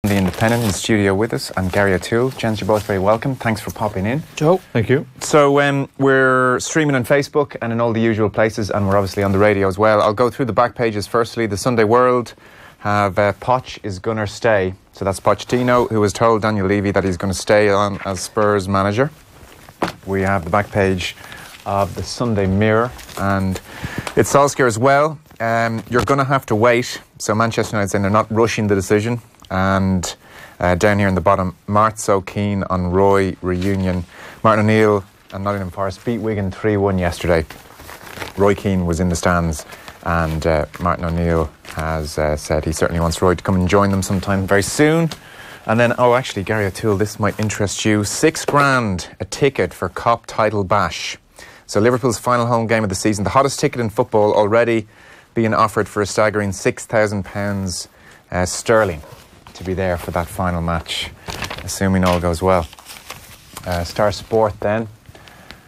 The Independent in the studio with us, and Gary O'Toole. Gents, you're both very welcome. Thanks for popping in. Joe. Thank you. So we're streaming on Facebook and in all the usual places, and we're obviously on the radio as well. I'll go through the back pages firstly. The Sunday World have Poch is going to stay. So that's Pochettino, who has told Daniel Levy that he's going to stay on as Spurs manager. We have the back page of the Sunday Mirror, and it's Solskjaer as well. You're going to have to wait. So Manchester United saying they're not rushing the decision. And down here in the bottom, Mart's so keen on Roy reunion. Martin O'Neill and Nottingham Forest beat Wigan 3-1 yesterday. Roy Keane was in the stands, and Martin O'Neill has said he certainly wants Roy to come and join them sometime very soon. And then, actually, Gary O'Toole, this might interest you. £6,000 a ticket for Cop title bash. So Liverpool's final home game of the season, the hottest ticket in football, already being offered for a staggering £6,000 sterling. To be there for that final match, assuming all goes well. Star Sport then.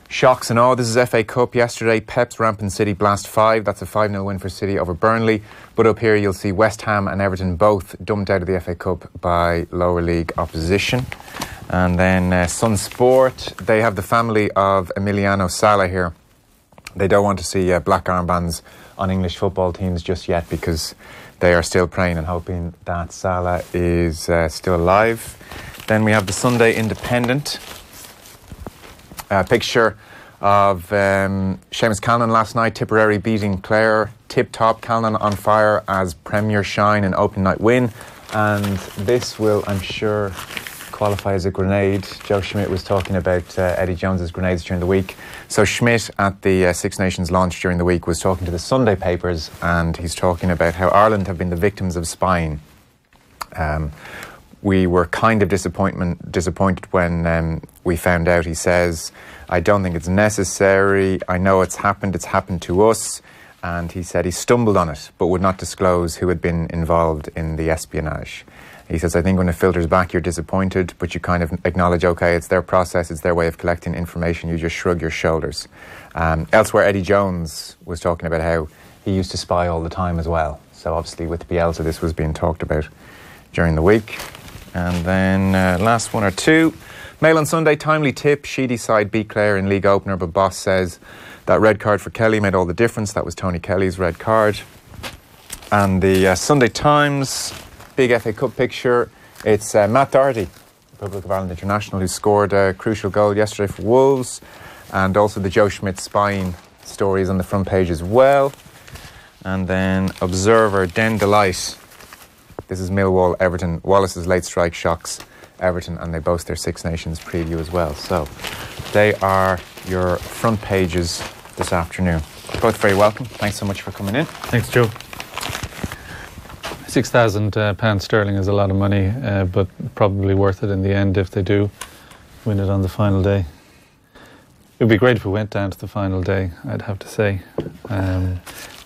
Shocks and all. This is FA Cup yesterday. Pep's rampant City blast 5. That's a 5-0 win for City over Burnley. But up here you'll see West Ham and Everton both dumped out of the FA Cup by lower league opposition. And then Sun Sport. They have the family of Emiliano Sala here. They don't want to see black armbands on English football teams just yet, because they are still praying and hoping that Salah is still alive. Then we have the Sunday Independent. A picture of Seamus Callan last night, Tipperary beating Clare. Tip-top, Callan on fire as Premier Shine and open night win. And this will, I'm sure, qualify as a grenade. Joe Schmidt was talking about Eddie Jones's grenades during the week. So Schmidt at the Six Nations launch during the week was talking to the Sunday papers, and he's talking about how Ireland have been the victims of spying. We were kind of disappointed when we found out. He says, I don't think it's necessary. I know it's happened to us. And he said he stumbled on it, but would not disclose who had been involved in the espionage. He says, I think when it filters back, you're disappointed, but you kind of acknowledge, okay, it's their process, it's their way of collecting information. You just shrug your shoulders. Elsewhere, Eddie Jones was talking about how he used to spy all the time as well. So obviously with Bielsa, this was being talked about during the week. And then last one or two. Mail on Sunday, timely tip. Sheedy side beat Clare in league opener, but boss says that red card for Kelly made all the difference. That was Tony Kelly's red card. And the Sunday Times... big FA Cup picture. It's Matt Doherty, Republic of Ireland international, who scored a crucial goal yesterday for Wolves, and also the Joe Schmidt spying stories on the front page as well. And then Observer, Den Delight. This is Millwall, Everton. Wallace's late strike shocks Everton, and they boast their Six Nations preview as well. So they are your front pages this afternoon. Both very welcome. Thanks so much for coming in. Thanks, Joe. £6,000 sterling is a lot of money, but probably worth it in the end if they do win it on the final day. It would be great if we went down to the final day, I'd have to say.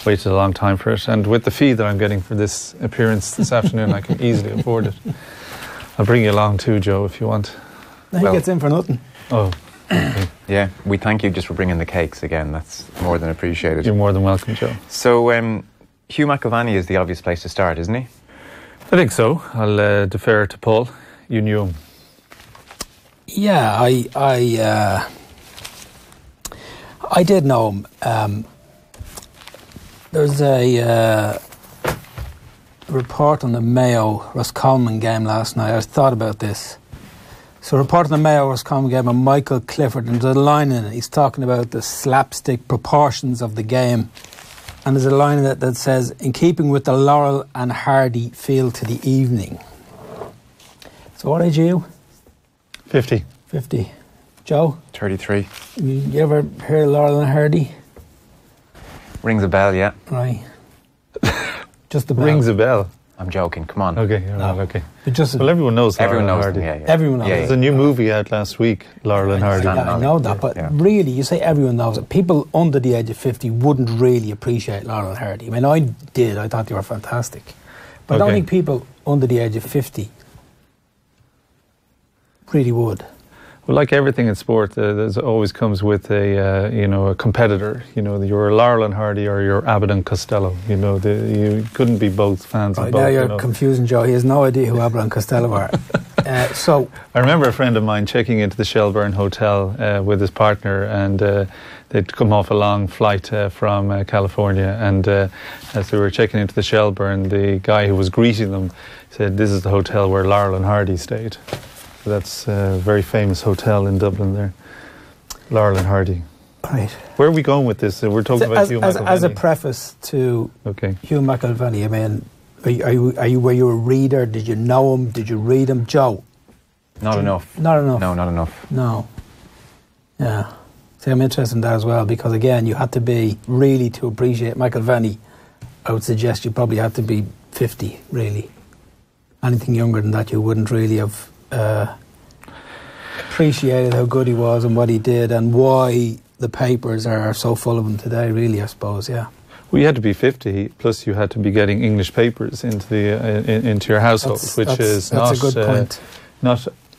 Waited a long time for it, and with the fee that I'm getting for this appearance this afternoon, I can easily afford it. I'll bring you along too, Joe, if you want. He gets in for nothing. Oh, okay. Yeah, we thank you just for bringing the cakes again. That's more than appreciated. You're more than welcome, Joe. So, Hugh McIlvanney is the obvious place to start, isn't he? I think so. I'll defer to Paul. You knew him. Yeah, I did know him. There's a report on the Mayo Roscommon game last night. I thought about this. So, a report on the Mayo Roscommon game on Michael Clifford, and there's a line in it. He's talking about the slapstick proportions of the game. And there's a line in it that says, in keeping with the Laurel and Hardy feel to the evening. So what age are you? 50. 50. Joe? 33. You ever hear Laurel and Hardy? Rings a bell, yeah. Right. Just the bell. Rings a bell. I'm joking, come on. Okay, No. okay. Just Well, everyone knows Everyone Laurel knows and them, Hardy. yeah. everyone knows. Yeah, There's a new movie out last week, Laurel and Hardy. Yeah, I know that, but really, you say everyone knows it. People under the age of 50 wouldn't really appreciate Laurel and Hardy. I mean, I did. I thought they were fantastic. But I don't think people under the age of 50 really would. Well, like everything in sport, there's always comes with a competitor. You're a Laurel and Hardy or you're Abbott and Costello. You couldn't be both fans of both. Now you're confusing Joe. He has no idea who Abbott and Costello are. So I remember a friend of mine checking into the Shelburne Hotel with his partner, and they'd come off a long flight from California, and as they were checking into the Shelburne, the guy who was greeting them said, "This is the hotel where Laurel and Hardy stayed." So that's a very famous hotel in Dublin there, Laurel and Hardy. Right. Where are we going with this? We're talking about Hugh McIlvanney. As a preface to Hugh McIlvanney, I mean, were you a reader? Did you know him? Did you read him? Joe? Not enough. Not enough. No, not enough. No. Yeah. See, I'm interested in that as well, because again, you had to be really to appreciate McIlvanney. I would suggest you probably had to be 50, really. Anything younger than that, you wouldn't really have appreciated how good he was and what he did and why the papers are so full of him today, really, I suppose, yeah. Well, you had to be 50, plus you had to be getting English papers into your household, which is that's a good point.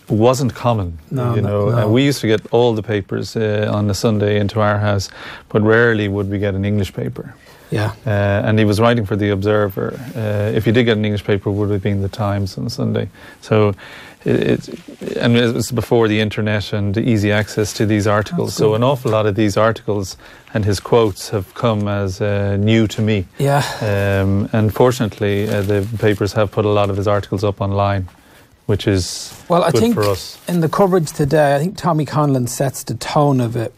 Wasn't common. No. We used to get all the papers on a Sunday into our house, but rarely would we get an English paper. Yeah. And he was writing for the Observer. If you did get an English paper, it would have been the Times on Sunday. So it was before the internet and easy access to these articles. So an awful lot of these articles and his quotes have come as new to me. Yeah. And fortunately, the papers have put a lot of his articles up online, which is good for us. In the coverage today, I think Tommy Conlon sets the tone of it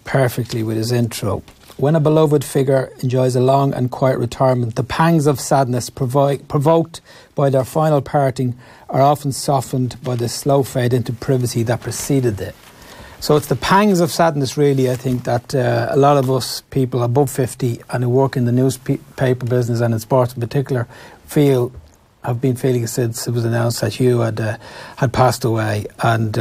perfectly with his intro. When a beloved figure enjoys a long and quiet retirement, the pangs of sadness provoked by their final parting are often softened by the slow fade into privacy that preceded it. So it's the pangs of sadness, really, I think, that a lot of us people above 50 and who work in the newspaper business and in sports in particular have been feeling since it was announced that Hugh had passed away, and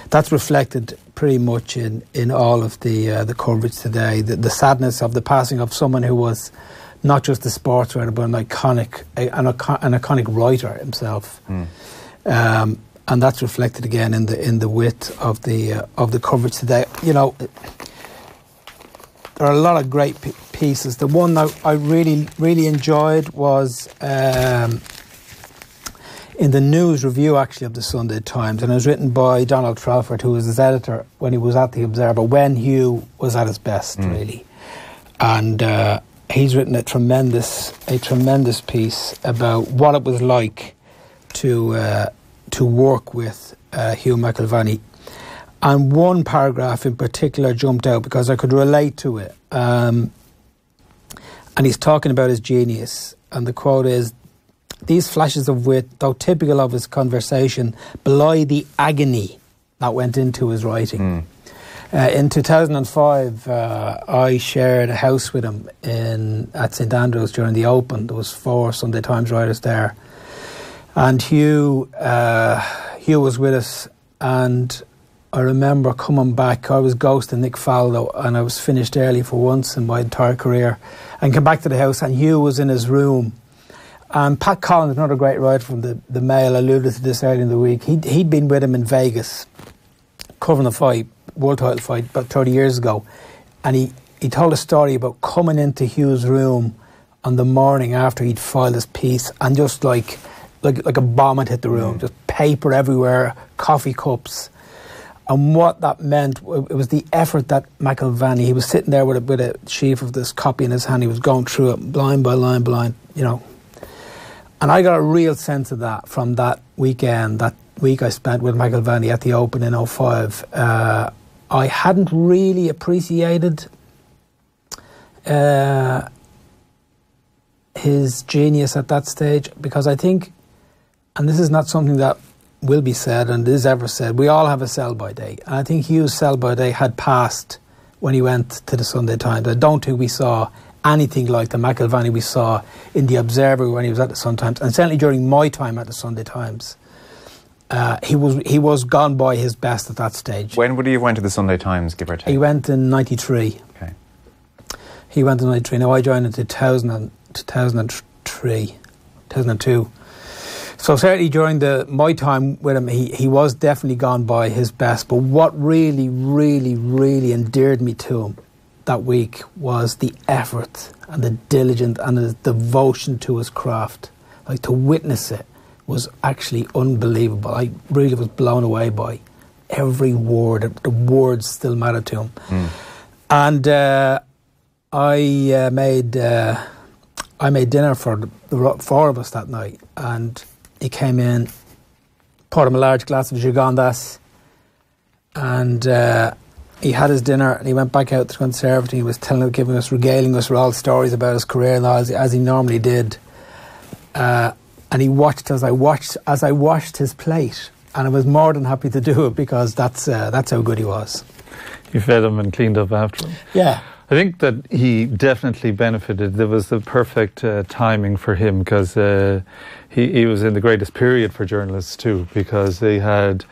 that's reflected pretty much in all of the coverage today. The sadness of the passing of someone who was not just a sports writer but an iconic writer himself, and that's reflected again in the width of the coverage today. There are a lot of great pieces. The one that I really enjoyed was in the news review, actually, of the Sunday Times, and it was written by Donald Trelford, who was his editor when he was at the Observer, when Hugh was at his best, really. And he's written a tremendous piece about what it was like to work with Hugh McIlvanney. And one paragraph in particular jumped out because I could relate to it. And he's talking about his genius, and the quote is, "These flashes of wit, though typical of his conversation, belie the agony that went into his writing." In 2005, I shared a house with him at St Andrews during the Open. There was 4 Sunday Times writers there, and Hugh was with us. And I remember coming back. I was ghosting Nick Faldo, and I was finished early for once in my entire career, and came back to the house, and Hugh was in his room. And Pat Collins, another great writer from the Mail, alluded to this earlier in the week. He'd been with him in Vegas, covering the world title fight, about 30 years ago. And he told a story about coming into Hugh's room on the morning after he'd filed his piece, and just like a bomb had hit the room, just paper everywhere, coffee cups. And what that meant, it was the effort that McIlvanney, he was sitting there with a sheaf of this copy in his hand, he was going through it line by line, And I got a real sense of that from that weekend, that week I spent with McIlvanney at the Open in 2005. I hadn't really appreciated his genius at that stage, because I think, and this is not something that will be said and is ever said, we all have a sell-by date. And I think Hugh's sell-by date had passed when he went to the Sunday Times. I don't think we saw anything like the McIlvanney we saw in the Observer when he was at the Sun Times, and certainly during my time at the Sunday Times. He was gone by his best at that stage. When would he have went to the Sunday Times, give or take? He went in 93. Okay. He went in 93. Now, I joined in 2002. So certainly during my time with him, he was definitely gone by his best. But what really, really, really endeared me to him that week was the effort and the diligence and the devotion to his craft. Like, to witness it was actually unbelievable. I really was blown away by every word. The words still matter to him. And I made dinner for the four of us that night, and he came in, poured him a large glass of Gigondas, and he had his dinner, and he went back out to the conservatory. He was regaling us with all stories about his career and all, as he normally did. And he watched as I washed his plate, and I was more than happy to do it, because that's how good he was. You fed him and cleaned up after him. Yeah. I think that he definitely benefited. There was the perfect timing for him, because he was in the greatest period for journalists too, because they had,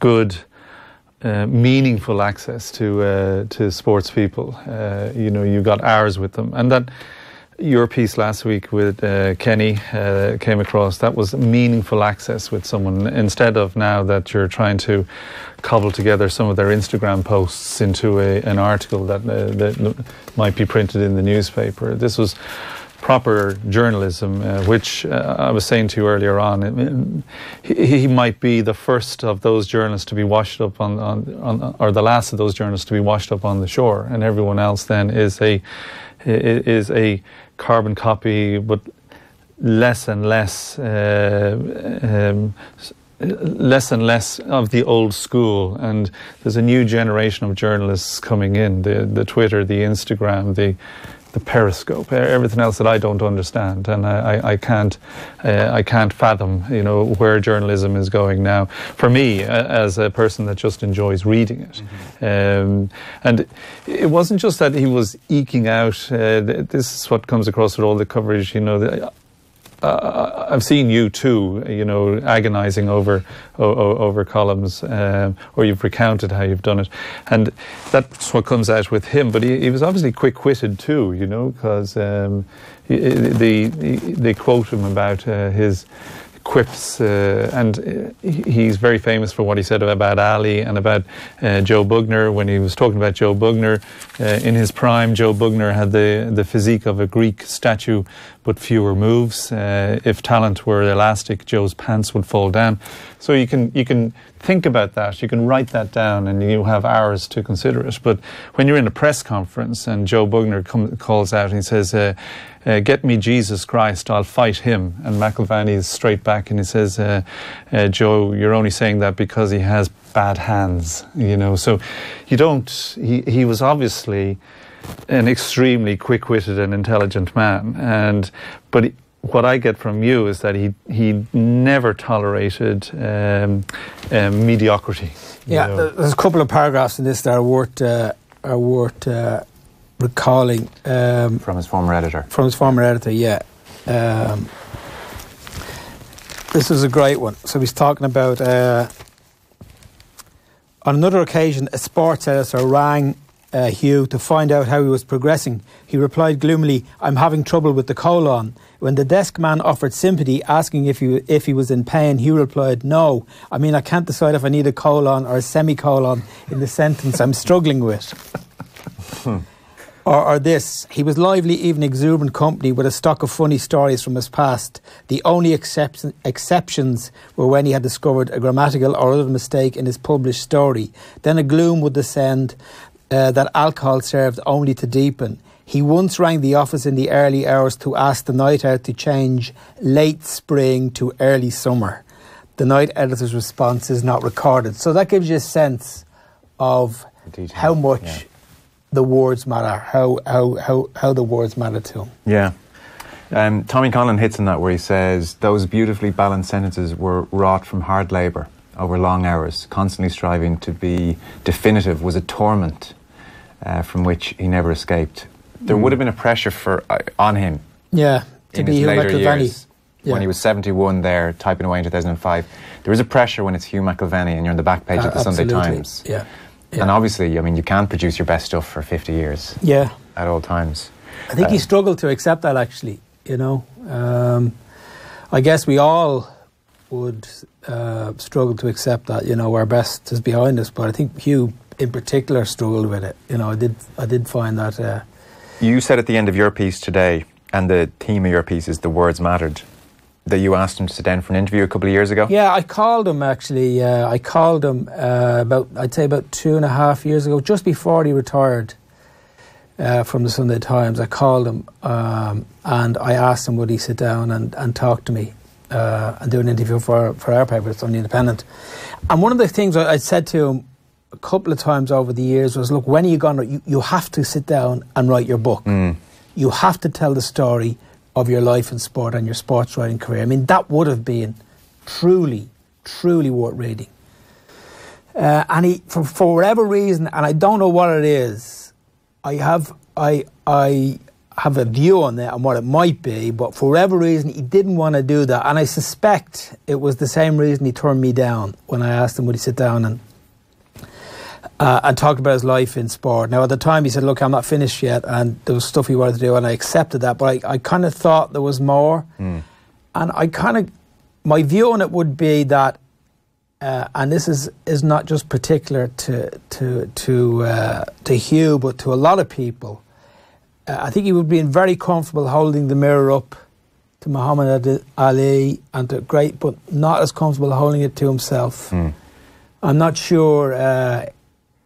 good, meaningful access to sports people. You got hours with them, and that your piece last week with Kenny came across. That was meaningful access with someone, instead of now that you're trying to cobble together some of their Instagram posts into an article that might be printed in the newspaper. This was proper journalism, which I was saying to you earlier on. He might be the first of those journalists to be washed up on or the last of those journalists to be washed up on the shore, and everyone else then is a carbon copy, but less and less of the old school. And there's a new generation of journalists coming in, the Twitter, the Instagram, the Periscope, everything else that I don't understand, and I can't fathom where journalism is going now. For me, as a person that just enjoys reading it, and it wasn't just that he was eking out. This is what comes across with all the coverage. I've seen you too, agonising over columns, or you've recounted how you've done it, and that's what comes out with him. But he was obviously quick-witted too, because they quote him about his quips, and he's very famous for what he said about Ali and about Joe Bugner. When he was talking about Joe Bugner in his prime, Joe Bugner had the physique of a Greek statue, but fewer moves. If talent were elastic, Joe's pants would fall down. So you can think about that. You can write that down, and you have hours to consider it. But when you're in a press conference and Joe Bugner calls out and he says, "Get me Jesus Christ, I'll fight him," and McIlvanney is straight back and he says, "Joe, you're only saying that because he has bad hands." So you don't. He was obviously an extremely quick-witted and intelligent man, but what I get from you is that he never tolerated mediocrity. Yeah, there's a couple of paragraphs in this that are worth recalling. From his former editor. From his former editor, yeah. This was a great one. So he's talking about, on another occasion, a sports editor rang Hugh to find out how he was progressing. He replied gloomily, "I'm having trouble with the colon." When the desk man offered sympathy, asking if he was in pain, Hugh replied, "No, I can't decide if I need a colon or a semicolon in the sentence I'm struggling with." Or this, he was lively, even exuberant company with a stock of funny stories from his past. The only exceptions were when he had discovered a grammatical or other mistake in his published story. Then a gloom would descend that alcohol served only to deepen. He once rang the office in the early hours to ask the night out to change late spring to early summer. The night editor's response is not recorded. So that gives you a sense of how much the words matter, how the words matter to him. Yeah. Tommy Conlon hits on that, where he says, "Those beautifully balanced sentences were wrought from hard labour over long hours. Constantly striving to be definitive was a torment from which he never escaped." There would have been a pressure on him. Yeah, to in be his Hugh later McIlvanney. years, when he was 71 there, typing away in 2005. There is a pressure when it's Hugh McIlvanney and you're on the back page of the Sunday Times. Yeah. And obviously, you can't produce your best stuff for 50 years. Yeah. At all times. I think he struggled to accept that, actually. you know. I guess we all would struggle to accept that, you know, our best is behind us. But I think Hugh, in particular, struggled with it. You know, I did find that. You said at the end of your piece today, and the theme of your piece is the words mattered, that you asked him to sit down for an interview a couple of years ago. Yeah, I called him actually. I called him about 2.5 years ago, just before he retired from the Sunday Times. I called him and I asked him would he sit down and talk to me and do an interview for our paper, it's on the Independent. And one of the things I said to him a couple of times over the years was, look, when are you going to... You have to sit down and write your book. You have to tell the story of your life in sport and your sports writing career. I mean, that would have been truly, truly worth reading. And he, for whatever reason, and I don't know what it is, I have a view on that and what it might be, but for whatever reason, he didn't want to do that. And I suspect it was the same reason he turned me down when I asked him would he sit down and talk about his life in sport. Now, at the time, he said, look, I'm not finished yet, and there was stuff he wanted to do, and I accepted that, but I kind of thought there was more. And my view on it would be that, and this is not just particular to Hugh, but to a lot of people, I think he would be very comfortable holding the mirror up to Muhammad Ali and to great, but not as comfortable holding it to himself. I'm not sure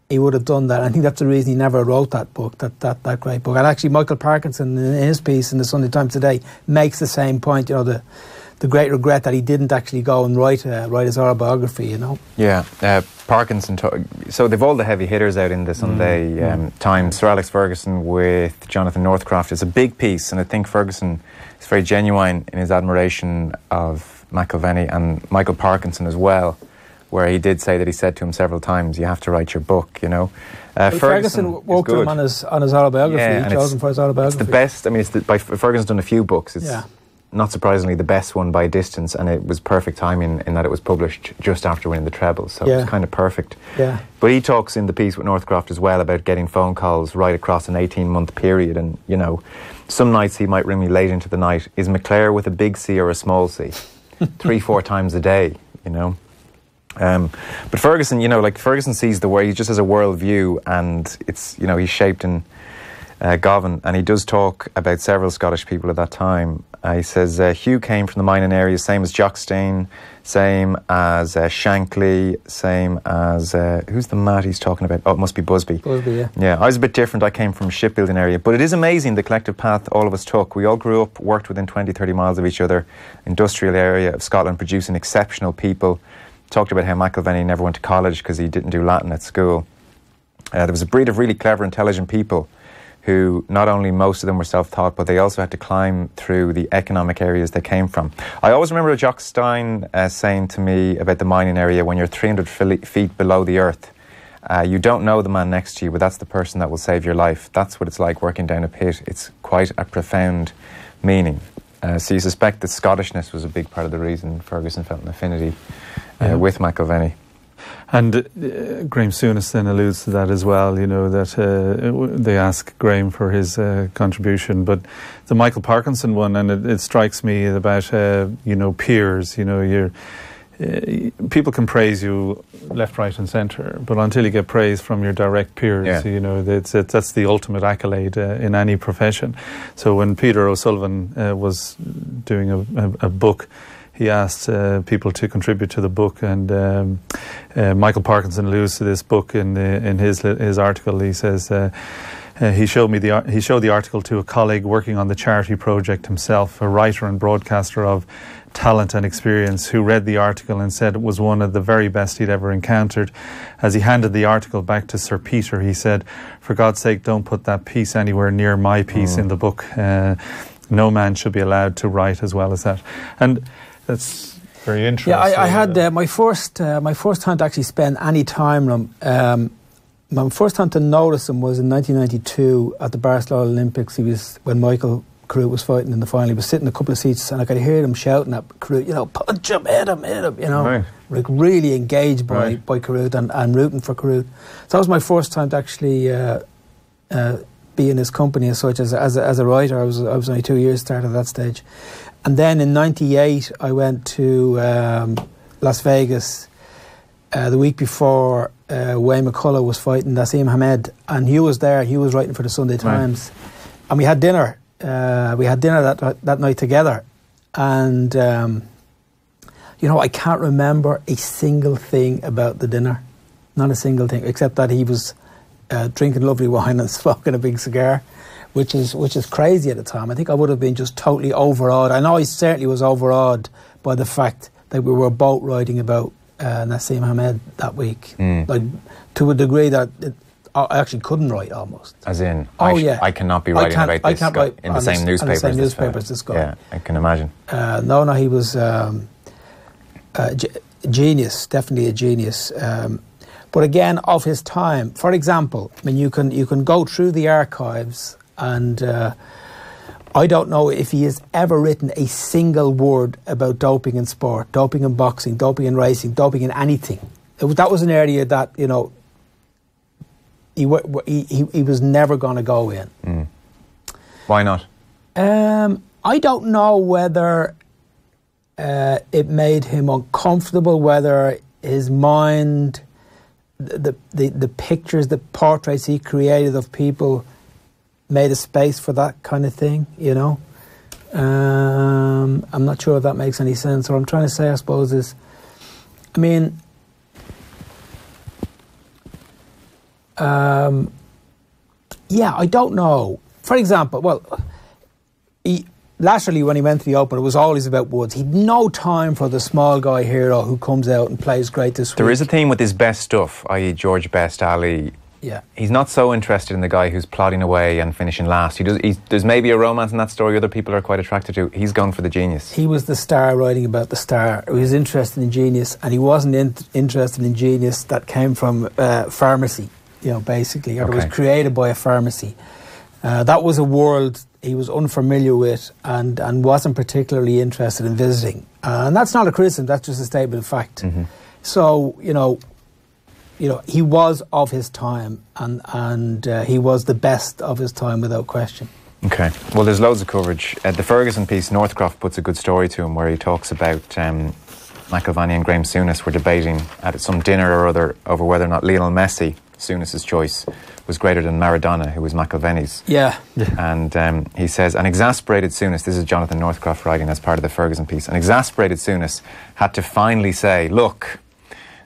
he would have done that. I think that's the reason he never wrote that book, that great book. And actually, Michael Parkinson, in his piece in the Sunday Times today, makes the same point. You know, the great regret that he didn't actually go and write his autobiography. You know. Yeah, Parkinson. So they've all the heavy hitters out in the Sunday Times. Sir Alex Ferguson with Jonathan Northcroft. It's a big piece, and I think Ferguson is very genuine in his admiration of McIlvanney and Michael Parkinson as well, where he did say that he said to him several times, you have to write your book, you know. Ferguson worked him on his autobiography. Yeah, he chose him for his autobiography. It's the best. I mean, Ferguson's done a few books. It's not surprisingly the best one by a distance, and it was perfect timing in that it was published just after winning the treble, so it was kind of perfect. But he talks in the piece with Northcroft as well about getting phone calls right across an 18-month period, and, you know, some nights he might ring me late into the night, is McClare with a big C or a small C? 3-4 times a day, you know. But Ferguson, you know, like Ferguson sees the world, he just has a world view, and it's, you know, he's shaped in Govan, and he does talk about several Scottish people at that time. He says Hugh came from the mining areas, same as Jockstein, same as Shankly, same as who's the Matt he's talking about? Oh, it must be Busby. Yeah, I was a bit different. I came from a shipbuilding area, but it is amazing the collective path all of us took. We all grew up, worked within 20-30 miles of each other, industrial area of Scotland, producing exceptional people. Talked about how McIlvanney never went to college because he didn't do Latin at school. There was a breed of really clever, intelligent people who not only most of them were self-taught, but they also had to climb through the economic areas they came from. I always remember Jock Stein saying to me about the mining area, when you're 300 feet below the earth, you don't know the man next to you, but that's the person that will save your life. That's what it's like working down a pit. It's quite a profound meaning. So you suspect that Scottishness was a big part of the reason Ferguson felt an affinity with McIlvanney. And Graham Souness then alludes to that as well, you know, that they ask Graham for his contribution. But the Michael Parkinson one, and it strikes me about, you know, peers, you know, people can praise you left, right and centre, but until you get praise from your direct peers, you know, that's the ultimate accolade in any profession. So when Peter O'Sullivan was doing a book, he asked people to contribute to the book, and Michael Parkinson alludes to this book in his article. He says he showed the article to a colleague working on the charity project himself, a writer and broadcaster of talent and experience, who read the article and said it was one of the very best he'd ever encountered. As he handed the article back to Sir Peter, he said, "For God's sake, don't put that piece anywhere near my piece in the book. No man should be allowed to write as well as that." And that's very interesting. Yeah, I had my first time to actually spend any time with him. My first time to notice him was in 1992 at the Barcelona Olympics. He was when Michael Carruth was fighting in the final. He was sitting a couple of seats, and I could hear him shouting at Carruth, you know, punch him, hit him, you know, like really engaged by Carruth and rooting for Carruth. So that was my first time to actually be in his company as such as a writer. I was only 2 years started at that stage. And then in 98 I went to Las Vegas the week before Wayne McCullough was fighting Nassim Hamed, and Hugh was there. Hugh was writing for the Sunday Times. Right. And we had dinner. That night together. And I can't remember a single thing about the dinner. Not a single thing, except that he was drinking lovely wine and smoking a big cigar, which is crazy at the time. I think I would have been just totally overawed. I know I certainly was overawed by the fact that we were boat riding about Nassim Hamed that week, like to a degree that I actually couldn't write almost. As in, I cannot be writing about this guy in the same newspaper as this guy. Yeah, I can imagine. No, he was genius, definitely a genius. But again, of his time. For example, I mean, you can go through the archives, and I don't know if he has ever written a single word about doping in sport, doping in boxing, doping in racing, doping in anything. That was an area that he was never going to go in. Why not? I don't know whether it made him uncomfortable, whether his mind, the pictures, the portraits he created of people made a space for that kind of thing, I'm not sure if that makes any sense. What I'm trying to say, I suppose, is, I mean, I don't know. For example, laterally when he went to the Open, it was always about Woods. He'd no time for the small guy hero who comes out and plays great this week. There is a theme with his best stuff, i.e. George Best, Ali. Yeah. He's not so interested in the guy who's plodding away and finishing last. There's maybe a romance in that story other people are quite attracted to. He's gone for the genius. He was the star writing about the star. He was interested in genius, and he wasn't interested in genius that came from pharmacy, basically, or was created by a pharmacy. That was a world he was unfamiliar with and wasn't particularly interested in visiting. And that's not a criticism, that's just a statement of fact. Mm-hmm. So, he was of his time, and he was the best of his time without question. Okay. Well, there's loads of coverage. The Ferguson piece, Northcroft puts a good story to him where he talks about McIlvanney and Graham Souness were debating at some dinner or other over whether or not Lionel Messi, Souness's choice, was greater than Maradona, who was McIlvanney's. Yeah. And he says, an exasperated Souness, this is Jonathan Northcroft writing as part of the Ferguson piece, an exasperated Souness had to finally say, look,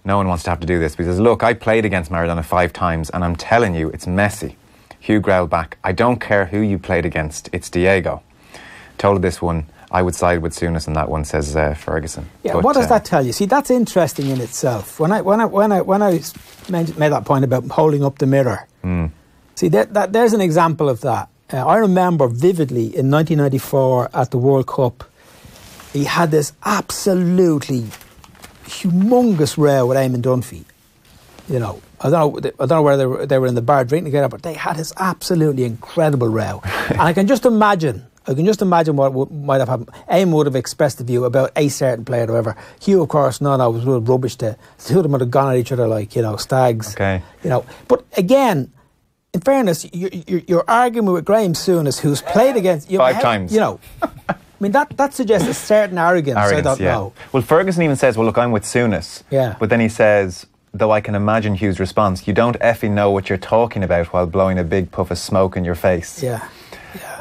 no one wants to have to do this, because look, I played against Maradona 5 times and I'm telling you, it's Messi. Hugh growled back, I don't care who you played against, it's Diego. Told this one, I would side with Souness on that one, says Ferguson. Yeah, but, what does that tell you? See, that's interesting in itself. When I made that point about holding up the mirror, see, there's an example of that. I remember vividly in 1994 at the World Cup, he had this absolutely humongous row with Eamon Dunphy. I don't know whether they were in the bar drinking together, but they had this absolutely incredible row. And I can just imagine what might have happened. Eamon would have expressed the view about a certain player or whatever. Hugh, of course, no, it was real rubbish. The two of them would have gone at each other like, stags. Okay. But again, in fairness, you're arguing with Graham Souness, who's played against... 5 times. I mean, that suggests a certain arrogance, I don't know. Well, Ferguson even says, well, look, I'm with Souness. Yeah. But then he says, though I can imagine Hugh's response, you don't effing know what you're talking about while blowing a big puff of smoke in your face. Yeah.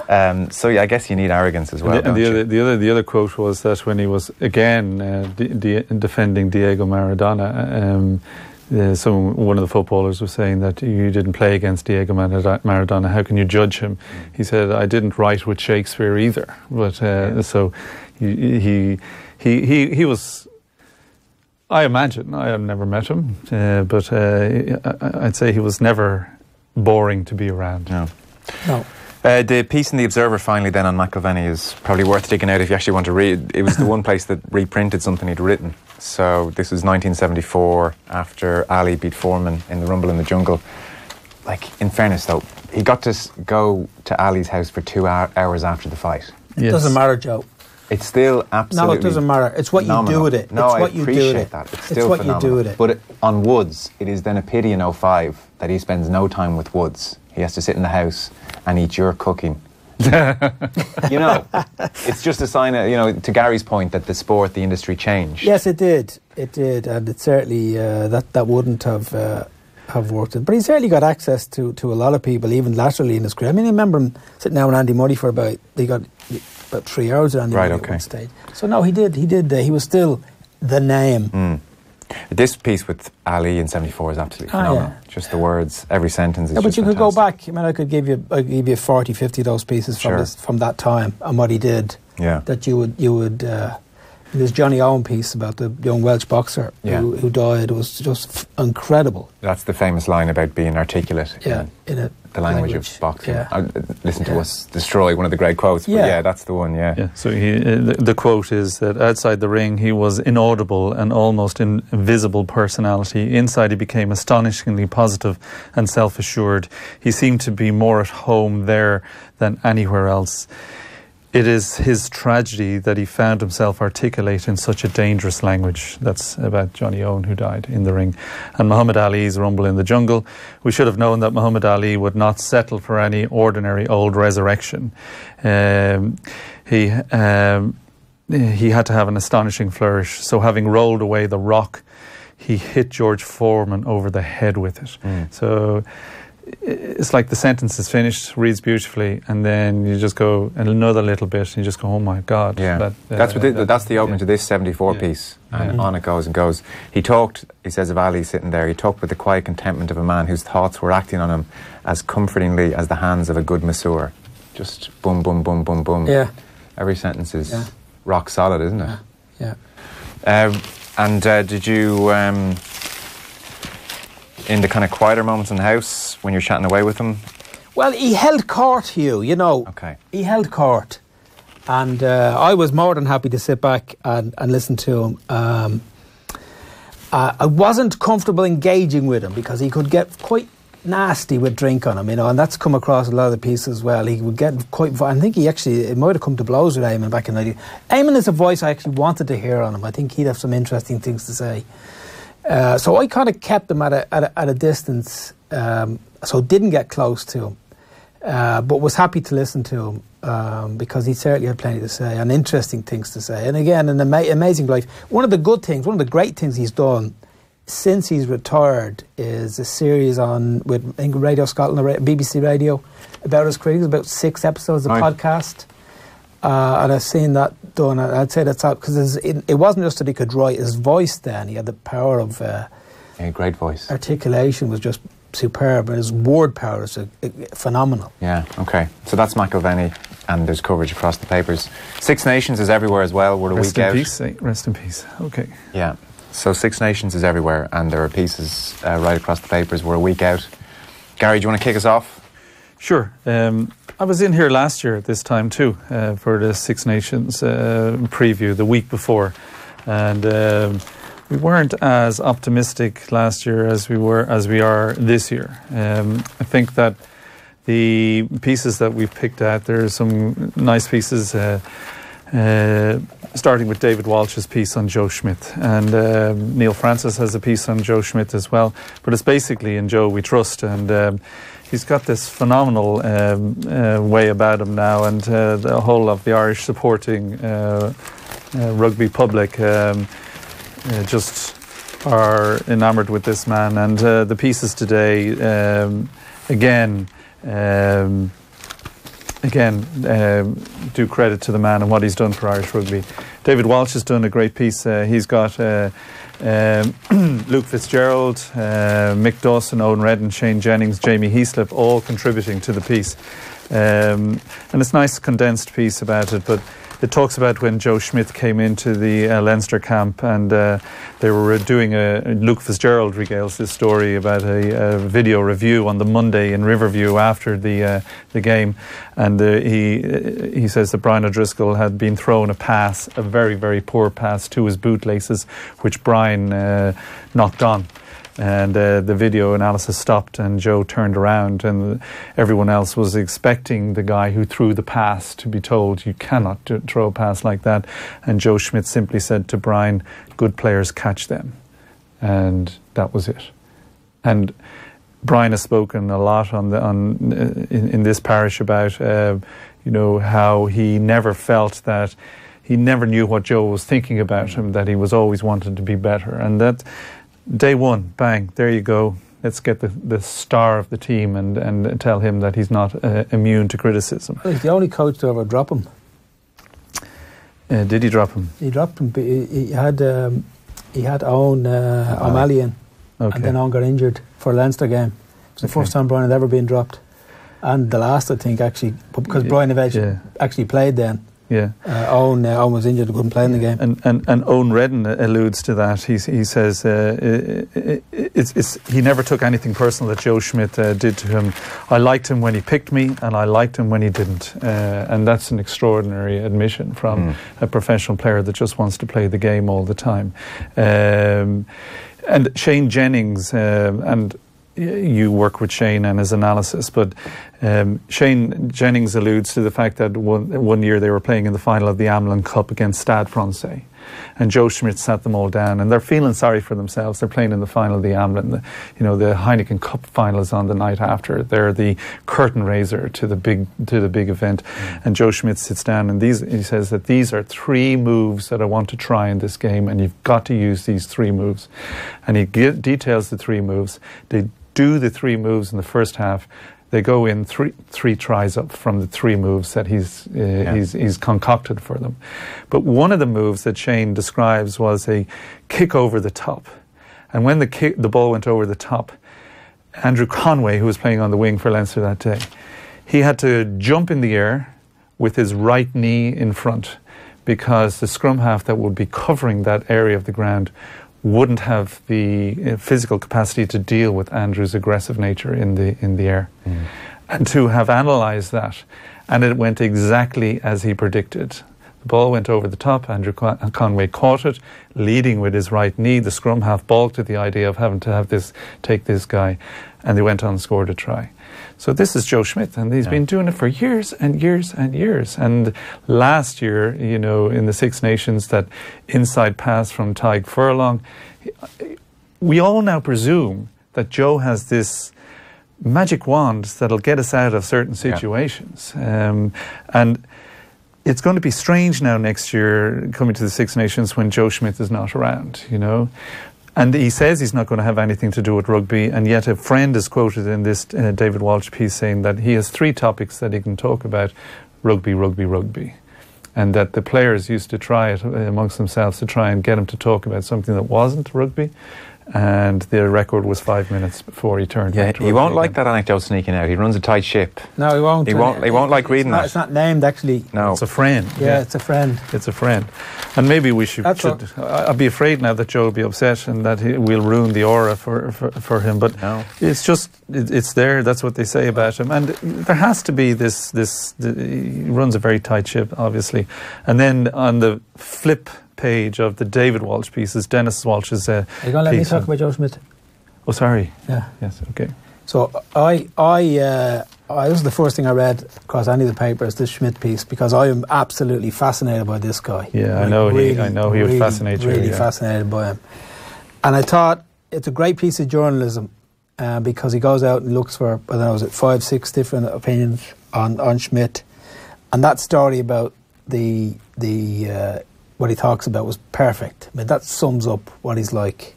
I guess you need arrogance as well. And the other quote was that when he was again defending Diego Maradona, one of the footballers was saying that you didn't play against Diego Maradona. How can you judge him? He said, I didn't write with Shakespeare either. But so he was. I imagine, I have never met him, but I'd say he was never boring to be around. No. The piece in The Observer, finally, then, on McIlvanney is probably worth digging out if you actually want to read. It was the one place that reprinted something he'd written. So this was 1974, after Ali beat Foreman in the Rumble in the Jungle. In fairness, though, he got to go to Ali's house for 2 hours after the fight. Yes. Doesn't matter, Joe. It's still absolutely... No, it doesn't matter. It's what you do with it. No, it's what I you do with appreciate it. that. It's It's still what phenomenal. you do with it. But on Woods, it is then a pity in 05 that he spends no time with Woods. He has to sit in the house and eat your cooking. You know, it's just a sign of, you know, to Gary's point, that the sport, the industry changed. Yes, it did. It did, and it certainly that wouldn't have worked. But he certainly got access to a lot of people, even laterally in his career. I mean, I remember him sitting down with Andy Murray for about 3 hours with Andy Murray at one stage. So no, he did. He was still the name. This piece with Ali in 74 is absolutely phenomenal. Yeah. Just the words, every sentence is but just you could fantastic. go back. I mean, I could give you 40, 50 of those pieces from that time and what he did. Yeah. That you would. There's Johnny Owen piece about the young Welsh boxer who died. It was just incredible. That's the famous line about being articulate in the language of boxing. Yeah. Listen to us destroy one of the great quotes. Yeah. But yeah, that's the one, yeah. So the quote is that outside the ring he was inaudible and almost invisible personality. Inside he became astonishingly positive and self-assured. He seemed to be more at home there than anywhere else. It is his tragedy that he found himself articulate in such a dangerous language. That's about Johnny Owen, who died in the ring. And Muhammad Ali's rumble in the jungle. We should have known that Muhammad Ali would not settle for any ordinary old resurrection. He had to have an astonishing flourish. So having rolled away the rock, he hit George Foreman over the head with it. So it's like the sentence is finished, reads beautifully, and then you just go another little bit and you just go, oh my God. Yeah. That's the opening to this 74 piece, and on it goes and goes. He says of Ali sitting there, he talked with the quiet contentment of a man whose thoughts were acting on him as comfortingly as the hands of a good masseur. Just boom, boom, boom, boom, boom. Yeah. Every sentence is rock solid, isn't it? Yeah. Did you... in the kind of quieter moments in the house when you're chatting away with him? Well, he held court, Hugh, you know. Okay. He held court. And I was more than happy to sit back and listen to him. I wasn't comfortable engaging with him because he could get quite nasty with drink on him, you know, and that's come across a lot of the pieces as well. He would get quite... I think it might have come to blows with Eamon back in the day. Eamon is a voice I actually wanted to hear on him. I think he'd have some interesting things to say. So I kind of kept him at a distance, so didn't get close to him, but was happy to listen to him because he certainly had plenty to say and interesting things to say. And again, an amazing life. One of the great things he's done since he's retired is a series with I think Radio Scotland, BBC Radio, about his career. It was about 6 episodes of podcast. And I've seen that done. I'd say that's out because it wasn't just that he could write. His voice then, he had the power of great voice. Articulation was just superb, and his word power is phenomenal. Yeah, okay. So that's McIlvanney, and there's coverage across the papers. Six Nations is everywhere as well. We're a week out. Rest in peace. Okay. Yeah. So Six Nations is everywhere, and there are pieces right across the papers. We're a week out. Gary, do you want to kick us off? Sure. I was in here last year at this time too for the Six Nations preview the week before, and we weren't as optimistic last year as we are this year. I think that the pieces that we've picked out, there are some nice pieces. Starting with David Walsh's piece on Joe Schmidt, and Neil Francis has a piece on Joe Schmidt as well. But it's basically in Joe we trust, and he's got this phenomenal way about him now, and the whole of the Irish supporting rugby public just are enamoured with this man. And the pieces today, again, do credit to the man and what he's done for Irish rugby. David Walsh has done a great piece. He's got Luke Fitzgerald, Mick Dawson, Owen Redden, Shane Jennings, Jamie Heaslip, all contributing to the piece. And it's a nice condensed piece about it, but it talks about when Joe Schmidt came into the Leinster camp, and they were doing Luke Fitzgerald regales this story about a video review on the Monday in Riverview after the game, and he says that Brian O'Driscoll had been thrown a pass, a very, very poor pass to his bootlaces, which Brian knocked on. And the video analysis stopped, and Joe turned around, and everyone else was expecting the guy who threw the pass to be told, you cannot throw a pass like that. And Joe Schmidt simply said to Brian, good players catch them. And that was it. And Brian has spoken a lot in this parish about how he never felt that, he never knew what Joe was thinking about him, that he was always wanted to be better. And that day one, bang, there you go. Let's get the star of the team and tell him that he's not immune to criticism. He's the only coach to ever drop him. Did he drop him? He dropped him. He had Owen O'Malley in, and then Owen got injured for a Leinster game. It was the first time Brian had ever been dropped. And the last, I think, actually, because Brian eventually actually played then. Yeah, Owen was injured, couldn't play in the game. And Owen Redden alludes to that. He says he never took anything personal that Joe Schmidt did to him. I liked him when he picked me, and I liked him when he didn't. And that's an extraordinary admission from a professional player that just wants to play the game all the time. And Shane Jennings, and you work with Shane and his analysis, but Shane Jennings alludes to the fact that one year they were playing in the final of the Amlin Cup against Stade Francais, and Joe Schmidt sat them all down, and they're feeling sorry for themselves. They're playing in the final of the Amlin. The Heineken Cup final is on the night after. They're the curtain raiser to the big event, and Joe Schmidt sits down, and he says that these are 3 moves that I want to try in this game, and you've got to use these 3 moves, and he details the 3 moves. They do the 3 moves in the first half. They go in three tries up from the 3 moves that he's concocted for them. But one of the moves that Shane describes was a kick over the top. And when the ball went over the top, Andrew Conway, who was playing on the wing for Leinster that day, he had to jump in the air with his right knee in front, because the scrum half that would be covering that area of the ground wouldn't have the physical capacity to deal with Andrew's aggressive nature in the air. And to have analysed that, and it went exactly as he predicted. The ball went over the top, Andrew Conway caught it, leading with his right knee. The scrum half balked at the idea of having to take this guy, and they went on and scored a try. So this is Joe Schmidt, and he's been doing it for years and years and years. And last year, in the Six Nations, that inside pass from Tyg Furlong, we all now presume that Joe has this magic wand that'll get us out of certain situations. And it's going to be strange now next year coming to the Six Nations when Joe Schmidt is not around, And he says he's not going to have anything to do with rugby, and yet a friend is quoted in this David Walsh piece saying that he has 3 topics that he can talk about: rugby, rugby, rugby. And that the players used to try it amongst themselves to try and get him to talk about something that wasn't rugby. And the record was 5 minutes before he turned. Yeah, he won't like that anecdote sneaking out. He runs a tight ship. No, he won't. He won't like reading that. It's not named, actually. No, it's a friend. Yeah, it's a friend. It's a friend, and maybe we should. I'd be afraid now that Joe will be upset and that we'll ruin the aura for him. But it's just it's there. That's what they say about him, and there has to be this. He runs a very tight ship, obviously, and then on the flip page of the David Walsh pieces, Dennis Walsh's Are you going to let me talk about Joe Schmidt? Oh, sorry. Yeah. Yes, okay. So this was the first thing I read across any of the papers, this Schmidt piece, because I am absolutely fascinated by this guy. Yeah, I know he would fascinate you. Really fascinated by him. And I thought it's a great piece of journalism because he goes out and looks for, 5-6 different opinions on Schmidt. And that story about the what he talks about was perfect. I mean, that sums up what he's like.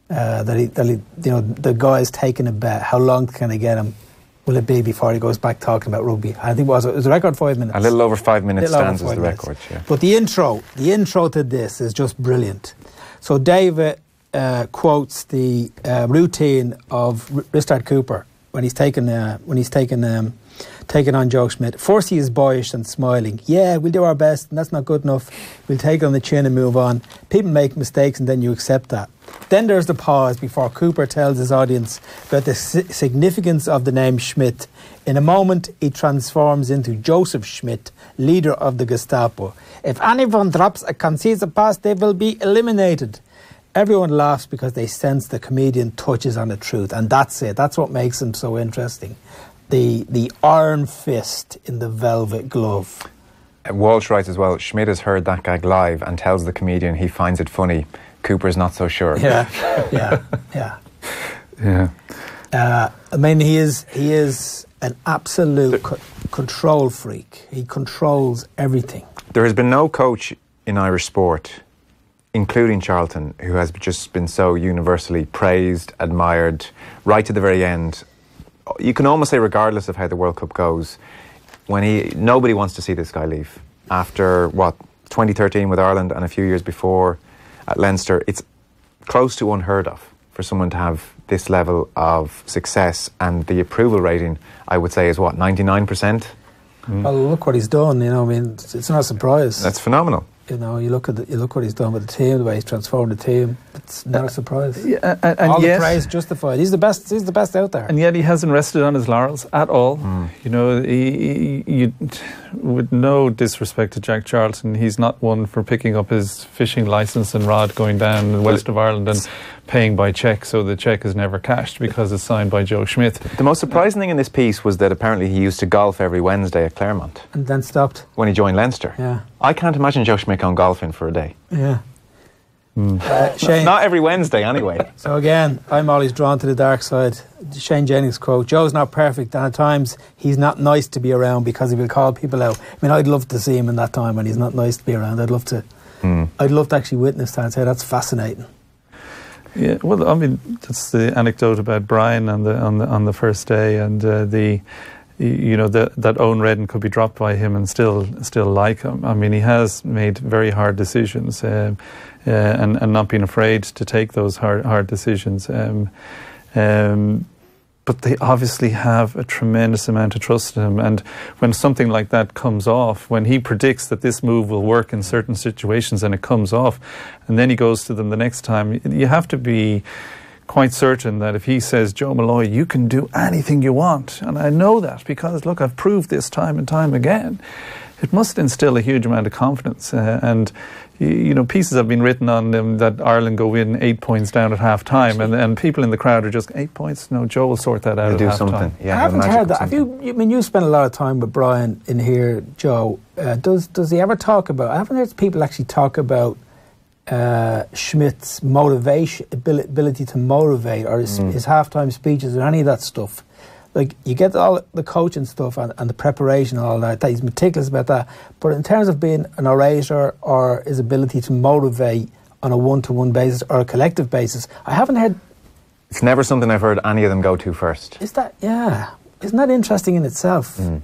The guy's taking a bet. How long can I get him? Will it be before he goes back talking about rugby? I think it was a record 5 minutes. A little over 5 minutes stands as the record. Yeah. But the intro to this is just brilliant. So David quotes the routine of Ristard Cooper when he's taken on Joe Schmidt. First he is boyish and smiling. Yeah, we'll do our best, and that's not good enough. We'll take it on the chin and move on. People make mistakes, and then you accept that. Then there's the pause before Cooper tells his audience about the significance of the name Schmidt. In a moment, he transforms into Joseph Schmidt, leader of the Gestapo. If anyone drops a concise pass, they will be eliminated. everyone laughs because they sense the comedian touches on the truth, and that's it. That's what makes him so interesting. The iron fist in the velvet glove. Walsh writes as well, Schmidt has heard that gag live and tells the comedian he finds it funny. Cooper's not so sure. Yeah. I mean, he is an absolute control freak. He controls everything. There has been no coach in Irish sport, including Charlton, who has just been so universally praised, admired, right to the very end. You can almost say, regardless of how the World Cup goes, nobody wants to see this guy leave. After 2013 with Ireland and a few years before at Leinster, it's close to unheard of for someone to have this level of success, and the approval rating, I would say, is 99%. Well, look what he's done. I mean, it's not a surprise. That's phenomenal. You look what he's done with the team, the way he's transformed the team. It's not a surprise. And all the praise justified. He's the best out there. And yet he hasn't rested on his laurels at all. He with no disrespect to Jack Charlton, he's not one for picking up his fishing licence and rod going down the west of Ireland and paying by cheque, so the cheque is never cashed because it's signed by Joe Schmidt. The most surprising thing in this piece was that apparently he used to golf every Wednesday at Claremont. And then stopped. When he joined Leinster. Yeah. I can't imagine Joe Schmidt going golfing for a day. Yeah. Shane, not every Wednesday anyway. So again, I'm always drawn to the dark side. Shane Jennings quote, Joe's not perfect, and at times he's not nice to be around because he will call people out. I mean, I'd love to see him in that time when he's not nice to be around. I'd love to actually witness that and say that's fascinating. Yeah, well, I mean, that's the anecdote about Brian on the first day, and that Owen Redden could be dropped by him and still like him. I mean, he has made very hard decisions, and not been afraid to take those hard decisions. But they obviously have a tremendous amount of trust in him, and when something like that comes off, when he predicts that this move will work in certain situations and it comes off, and then he goes to them the next time, you have to be quite certain that if he says, Joe Malloy, you can do anything you want, and I know that because, look, I've proved this time and time again, it must instill a huge amount of confidence. And pieces have been written on them that Ireland go in 8 points down at half time, and people in the crowd are just 8 points. No, Joe will sort that out. He'll do something. Yeah, I haven't heard that. You spent a lot of time with Brian in here, Joe. Does he ever talk about? I haven't heard people actually talk about Schmidt's motivation, ability to motivate, or his halftime speeches, or any of that stuff. Like, you get all the coaching stuff and the preparation and all that. He's meticulous about that. But in terms of being an orator or his ability to motivate on a one-to-one basis or a collective basis, I haven't heard. It's never something I've heard any of them go to first. Isn't that interesting in itself? It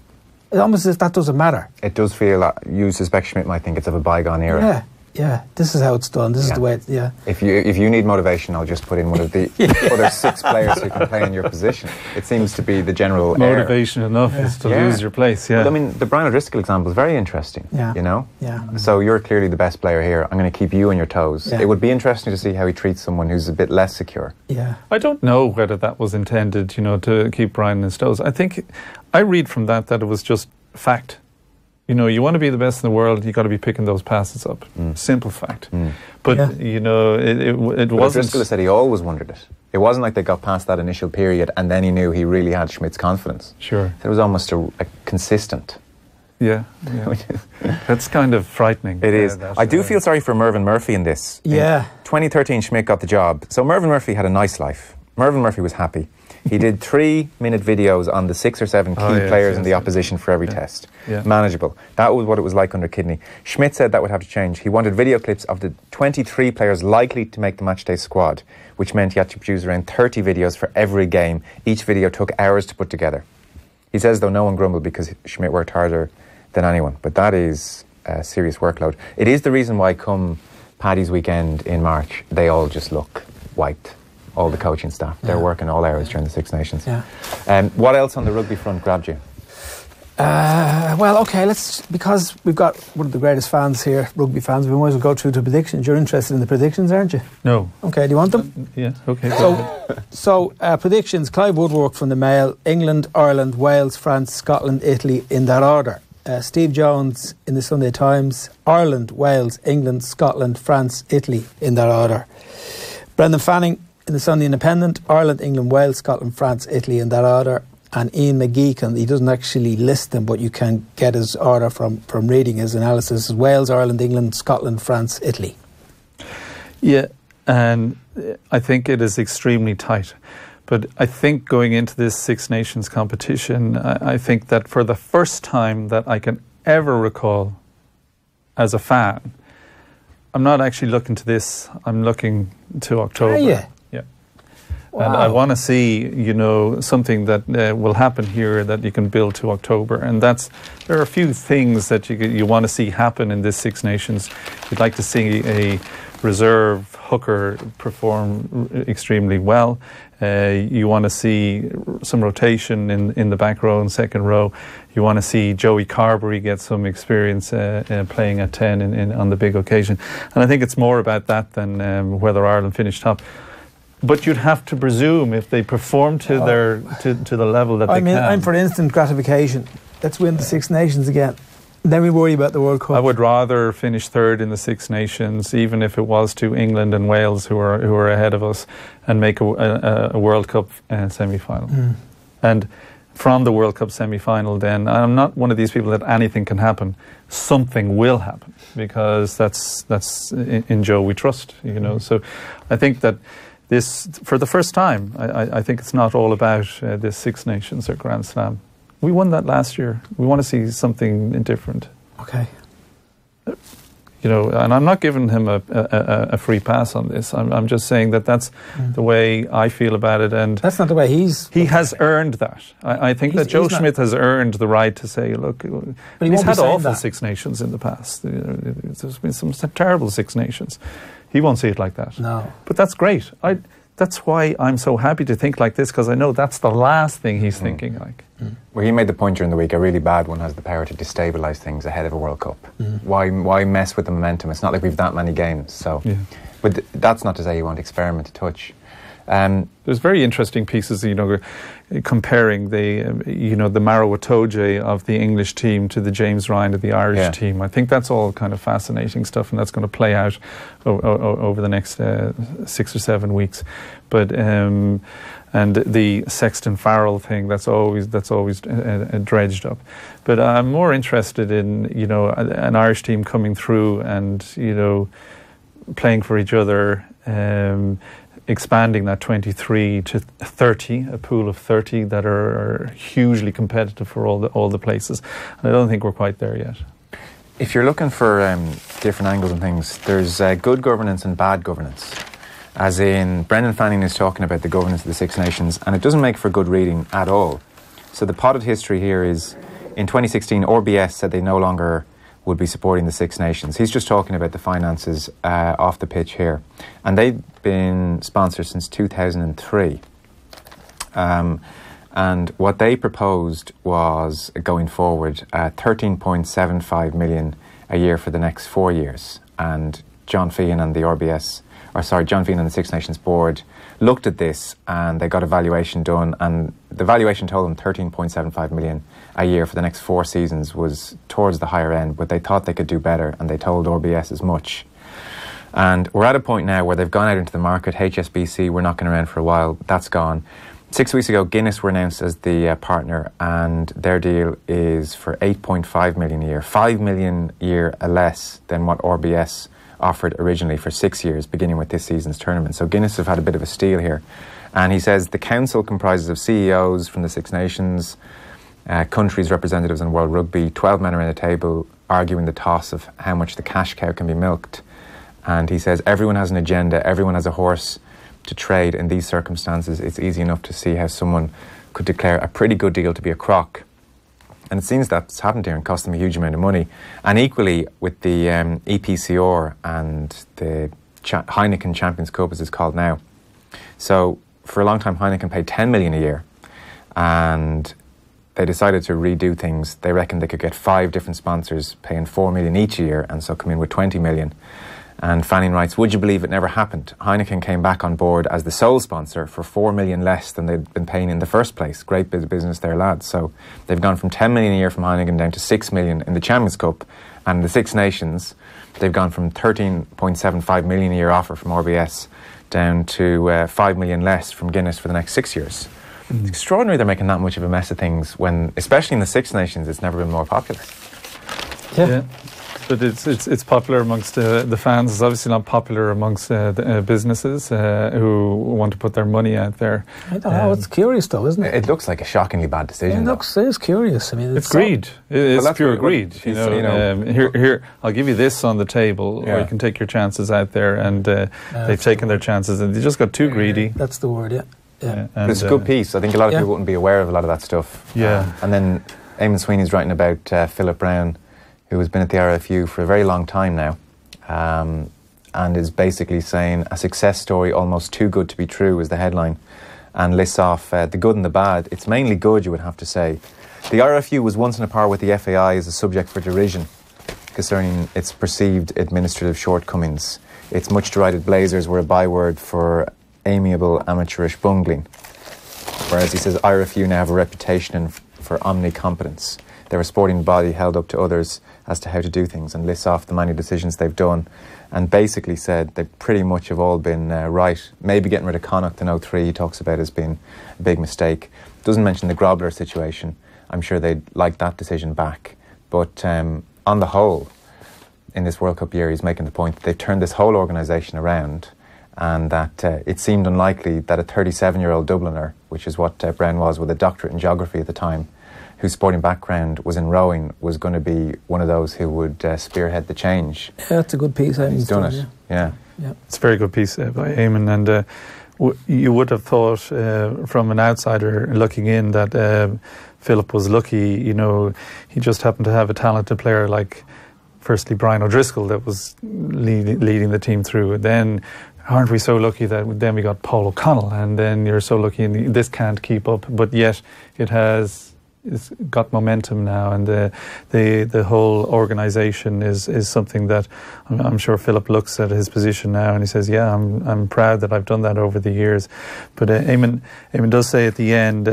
almost as if that doesn't matter. It does feel, you suspect Schmidt might think it's of a bygone era. Yeah, this is how it's done. This is the way it's, If you need motivation, I'll just put in one of the other 6 players who can play in your position. It seems to be the general motivation enough is to lose your place, Well, I mean, the Brian O'Driscoll example is very interesting, So you're clearly the best player here. I'm going to keep you on your toes. It would be interesting to see how he treats someone who's a bit less secure. Yeah. I don't know whether that was intended, to keep Brian on his toes. I read from that it was just fact. You want to be the best in the world, you've got to be picking those passes up. Simple fact. But, it wasn't... O'Driscoll said he always wondered it. It wasn't like they got past that initial period and then he knew he really had Schmidt's confidence. Sure. It was almost a consistent. Yeah. That's kind of frightening. It is. I do feel sorry for Mervyn Murphy in this. Yeah. In 2013, Schmidt got the job. So Mervyn Murphy had a nice life. Mervyn Murphy was happy. He did 3-minute videos on the 6 or 7 key players in the opposition for every test. Yeah. Manageable. That was what it was like under Kidney. Schmidt said that would have to change. He wanted video clips of the 23 players likely to make the matchday squad, which meant he had to produce around 30 videos for every game. Each video took hours to put together. He says, though, no one grumbled because Schmidt worked harder than anyone. But that is a serious workload. It is the reason why come Paddy's weekend in March, they all just look wiped. All the coaching staff. They're working all hours during the Six Nations. Yeah. What else on the rugby front grabbed you? Because we've got one of the greatest fans here, rugby fans, we might as well go through the predictions. You're interested in the predictions, aren't you? No. Okay, do you want them? Yeah, okay. So predictions, Clive Woodwork from the Mail, England, Ireland, Wales, France, Scotland, Italy, in that order. Steve Jones in the Sunday Times, Ireland, Wales, England, Scotland, France, Italy, in that order. Brendan Fanning in the Sunday Independent, Ireland, England, Wales, Scotland, France, Italy in that order. And Ian McGeechan, he doesn't actually list them, but you can get his order from reading his analysis. Wales, Ireland, England, Scotland, France, Italy. Yeah, and I think it is extremely tight. But I think going into this Six Nations competition, I think that for the first time that I can ever recall as a fan, I'm not actually looking to this, I'm looking to October. Are you? Yeah. Wow. And I want to see, something that will happen here that you can build to October. And there are a few things that you want to see happen in this Six Nations. You'd like to see a reserve hooker perform extremely well. You want to see some rotation in the back row and second row. You want to see Joey Carberry get some experience playing at 10 on the big occasion. And I think it's more about that than whether Ireland finished top. But you'd have to presume if they perform to the level that they can. I'm for instant gratification. Let's win the Six Nations again. Then we worry about the World Cup. I would rather finish third in the Six Nations, even if it was to England and Wales, who are ahead of us, and make a World Cup semi-final. And from the World Cup semi-final, then I'm not one of these people that anything can happen. Something will happen, because that's in Joe we trust. So I think that this, for the first time, I think it's not all about this Six Nations or Grand Slam. We won that last year. We want to see something different. Okay. And I'm not giving him a free pass on this. I'm just saying that's the way I feel about it. And that's not the way he has earned that. I think that Joe Schmidt has earned the right to say, look, he's had awful Six Nations in the past. There's been some terrible Six Nations. He won't see it like that. No. But that's great. That's why I'm so happy to think like this, because I know that's the last thing he's thinking like. Well, he made the point during the week, a really bad one has the power to destabilise things ahead of a World Cup. Why mess with the momentum? It's not like we've that many games. So, but that's not to say you won't experiment a touch. There's very interesting pieces, comparing the Maro Itoje of the English team to the James Ryan of the Irish team. I think that's all kind of fascinating stuff, and that's going to play out over the next 6 or 7 weeks. But and the Sexton Farrell thing, that's always dredged up. But I'm more interested in an Irish team coming through and playing for each other. Expanding that 23 to 30, a pool of 30 that are hugely competitive for all the places. And I don't think we're quite there yet. If you're looking for different angles and things, there's good governance and bad governance. As in, Brendan Fanning is talking about the governance of the Six Nations, and it doesn't make for good reading at all. So the potted history here is, in 2016, RBS said they no longer would be supporting the Six Nations. He's just talking about the finances off the pitch here. And they've been sponsored since 2003. And what they proposed was, going forward, 13.75 million a year for the next 4 years. And John Feehan and the Six Nations board looked at this and they got a valuation done, and the valuation told them 13.75 million a year for the next 4 seasons was towards the higher end, but they thought they could do better, and they told RBS as much. And we're at a point now where they've gone out into the market. HSBC were knocking around for a while. That's gone. 6 weeks ago, Guinness were announced as the partner, and their deal is for 8.5 million a year, 5 million a year less than what RBS offered originally for 6 years, beginning with this season's tournament. So Guinness have had a bit of a steal here. And he says the council comprises of CEOs from the Six Nations, countries' representatives in World Rugby, 12 men around the table arguing the toss of how much the cash cow can be milked. And he says everyone has an agenda, everyone has a horse to trade. In these circumstances, it's easy enough to see how someone could declare a pretty good deal to be a crock. And it seems that's happened here and cost them a huge amount of money. And equally with the EPCR and the Heineken Champions Cup, as it's called now. So for a long time, Heineken paid 10 million a year, and they decided to redo things. They reckoned they could get 5 different sponsors paying 4 million each a year, and so come in with 20 million. And Fanning writes, would you believe it never happened? Heineken came back on board as the sole sponsor for 4 million less than they'd been paying in the first place. Great business there, lads. So they've gone from 10 million a year from Heineken down to 6 million in the Champions Cup. And the Six Nations They've gone from 13.75 million a year offer from RBS down to 5 million less from Guinness for the next 6 years. It's extraordinary they're making that much of a mess of things when, especially in the Six Nations, it's never been more popular. Yeah. But it's popular amongst the fans. It's obviously not popular amongst the businesses who want to put their money out there. I don't know. It's curious, though, isn't it? It looks like a shockingly bad decision. It's curious. I mean, it's greed. It's pure greed. Here, I'll give you this on the table, or you can take your chances out there. And they've taken their chances, and they just got too greedy. That's the word. Yeah. But it's a good piece. I think a lot of people wouldn't be aware of a lot of that stuff. Yeah. And then Eamon Sweeney's writing about Philip Brown, who has been at the RFU for a very long time now, and is basically saying a success story almost too good to be true is the headline, and lists off the good and the bad. It's mainly good, you would have to say. The RFU was once on a par with the FAI as a subject for derision concerning its perceived administrative shortcomings. Its much derided Blazers were a byword for amiable amateurish bungling, whereas he says RFU now have a reputation for omnicompetence. They're a sporting body held up to others as to how to do things, and lists off the many decisions they've done, and basically said they pretty much have all been right. Maybe getting rid of Connacht in 03 he talks about as being a big mistake. Doesn't mention the Grobler situation. I'm sure they'd like that decision back. But on the whole, in this World Cup year, he's making the point that they've turned this whole organisation around, and that it seemed unlikely that a 37-year-old Dubliner, which is what Brown was with a doctorate in geography at the time, whose sporting background was in rowing, was going to be one of those who would spearhead the change. Yeah, that's a good piece. He's done it. Yeah. It's a very good piece by Eamon, and you would have thought from an outsider looking in that Philip was lucky. He just happened to have a talented player like, firstly, Brian O'Driscoll that was leading the team through. And then, aren't we so lucky that then we got Paul O'Connell, and then you're so lucky and this can't keep up. But yet it's got momentum now, and the whole organisation is something that I'm sure Philip looks at his position now and he says, yeah, I'm proud that I've done that over the years. But Eamon does say at the end,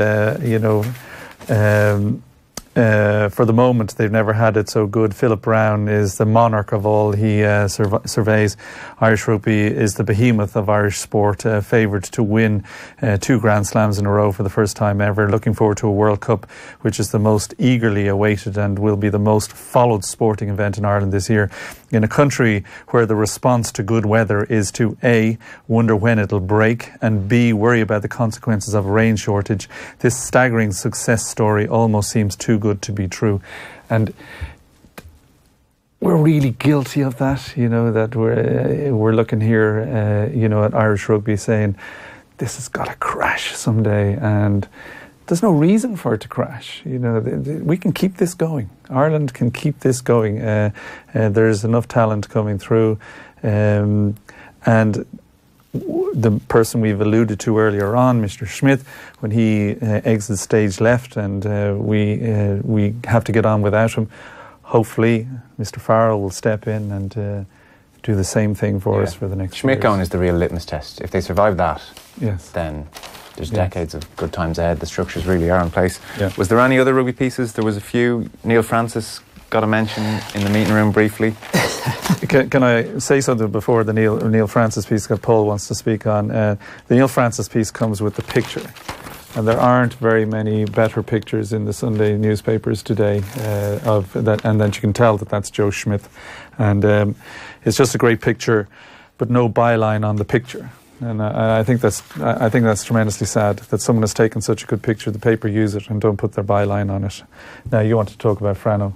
for the moment, they've never had it so good. Philip Brown is the monarch of all he surveys. Irish rugby is the behemoth of Irish sport, favoured to win 2 Grand Slams in a row for the first time ever. Looking forward to a World Cup, which is the most eagerly awaited and will be the most followed sporting event in Ireland this year. In a country where the response to good weather is to A, wonder when it'll break, and B, worry about the consequences of a rain shortage, this staggering success story almost seems too good to be true. And we're really guilty of that, that we're looking here, at Irish rugby saying this has got to crash someday, and there's no reason for it to crash. We can keep this going. Ireland can keep this going. There's enough talent coming through, and the person we've alluded to earlier on, Mr. Schmidt, when he exits stage left, and we have to get on without him. Hopefully, Mr. Farrell will step in and do the same thing for us for the next Schmidt years. going is the real litmus test. If they survive that, yes, then there's decades of good times ahead. The structures really are in place. Yeah. Was there any other rugby pieces? There was a few. Neil Francis got a mention in the meeting room briefly. Can I say something before the Neil Francis piece that Paul wants to speak on? The Neil Francis piece comes with the picture, and there aren't very many better pictures in the Sunday newspapers today of that, and then you can tell that that's Joe Schmidt, and it's just a great picture, but no byline on the picture. And I think that's tremendously sad that someone has taken such a good picture, the paper use it and don't put their byline on it. Now you want to talk about Frano.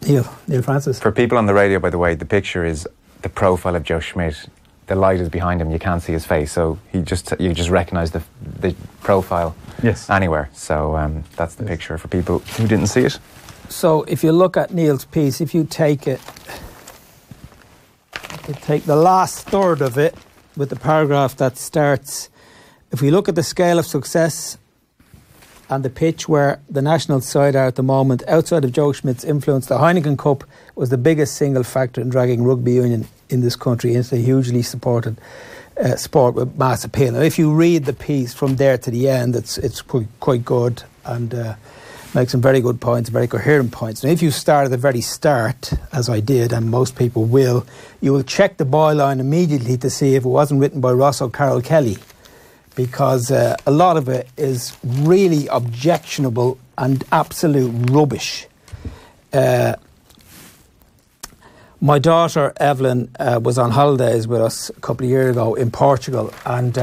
Neil Francis. For people on the radio, by the way, the picture is the profile of Joe Schmidt. The light is behind him; you can't see his face, so you just recognise the profile anywhere. So that's the picture for people who didn't see it. So if you look at Neil's piece, if you take the last third of it with the paragraph that starts, if we look at the scale of success and the pitch where the national side are at the moment, outside of Joe Schmidt's influence, the Heineken Cup was the biggest single factor in dragging rugby union in this country into a hugely supported sport with mass appeal. Now, if you read the piece from there to the end, it's quite good, and Makes some very good points, very coherent points. Now, if you start at the very start, as I did, and most people will, you will check the byline immediately to see if it wasn't written by Ross O'Carroll Kelly, because a lot of it is really objectionable and absolute rubbish. My daughter Evelyn was on holidays with us a couple of years ago in Portugal, and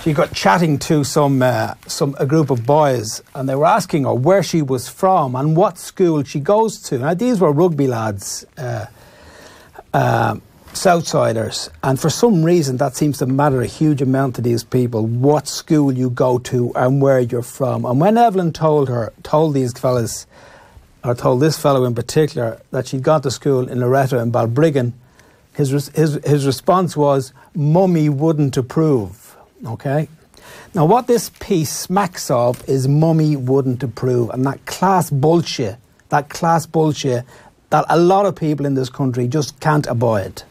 she got chatting to a group of boys, and they were asking her where she was from and what school she goes to. Now, these were rugby lads, Southsiders, and for some reason that seems to matter a huge amount to these people, what school you go to and where you're from. And when Evelyn told these fellas, or told this fellow in particular, that she'd gone to school in Loreto and Balbriggan, his response was, "Mummy wouldn't approve." Okay? Now, what this piece smacks of is mummy wouldn't approve, and that class bullshit that a lot of people in this country just cannot abide.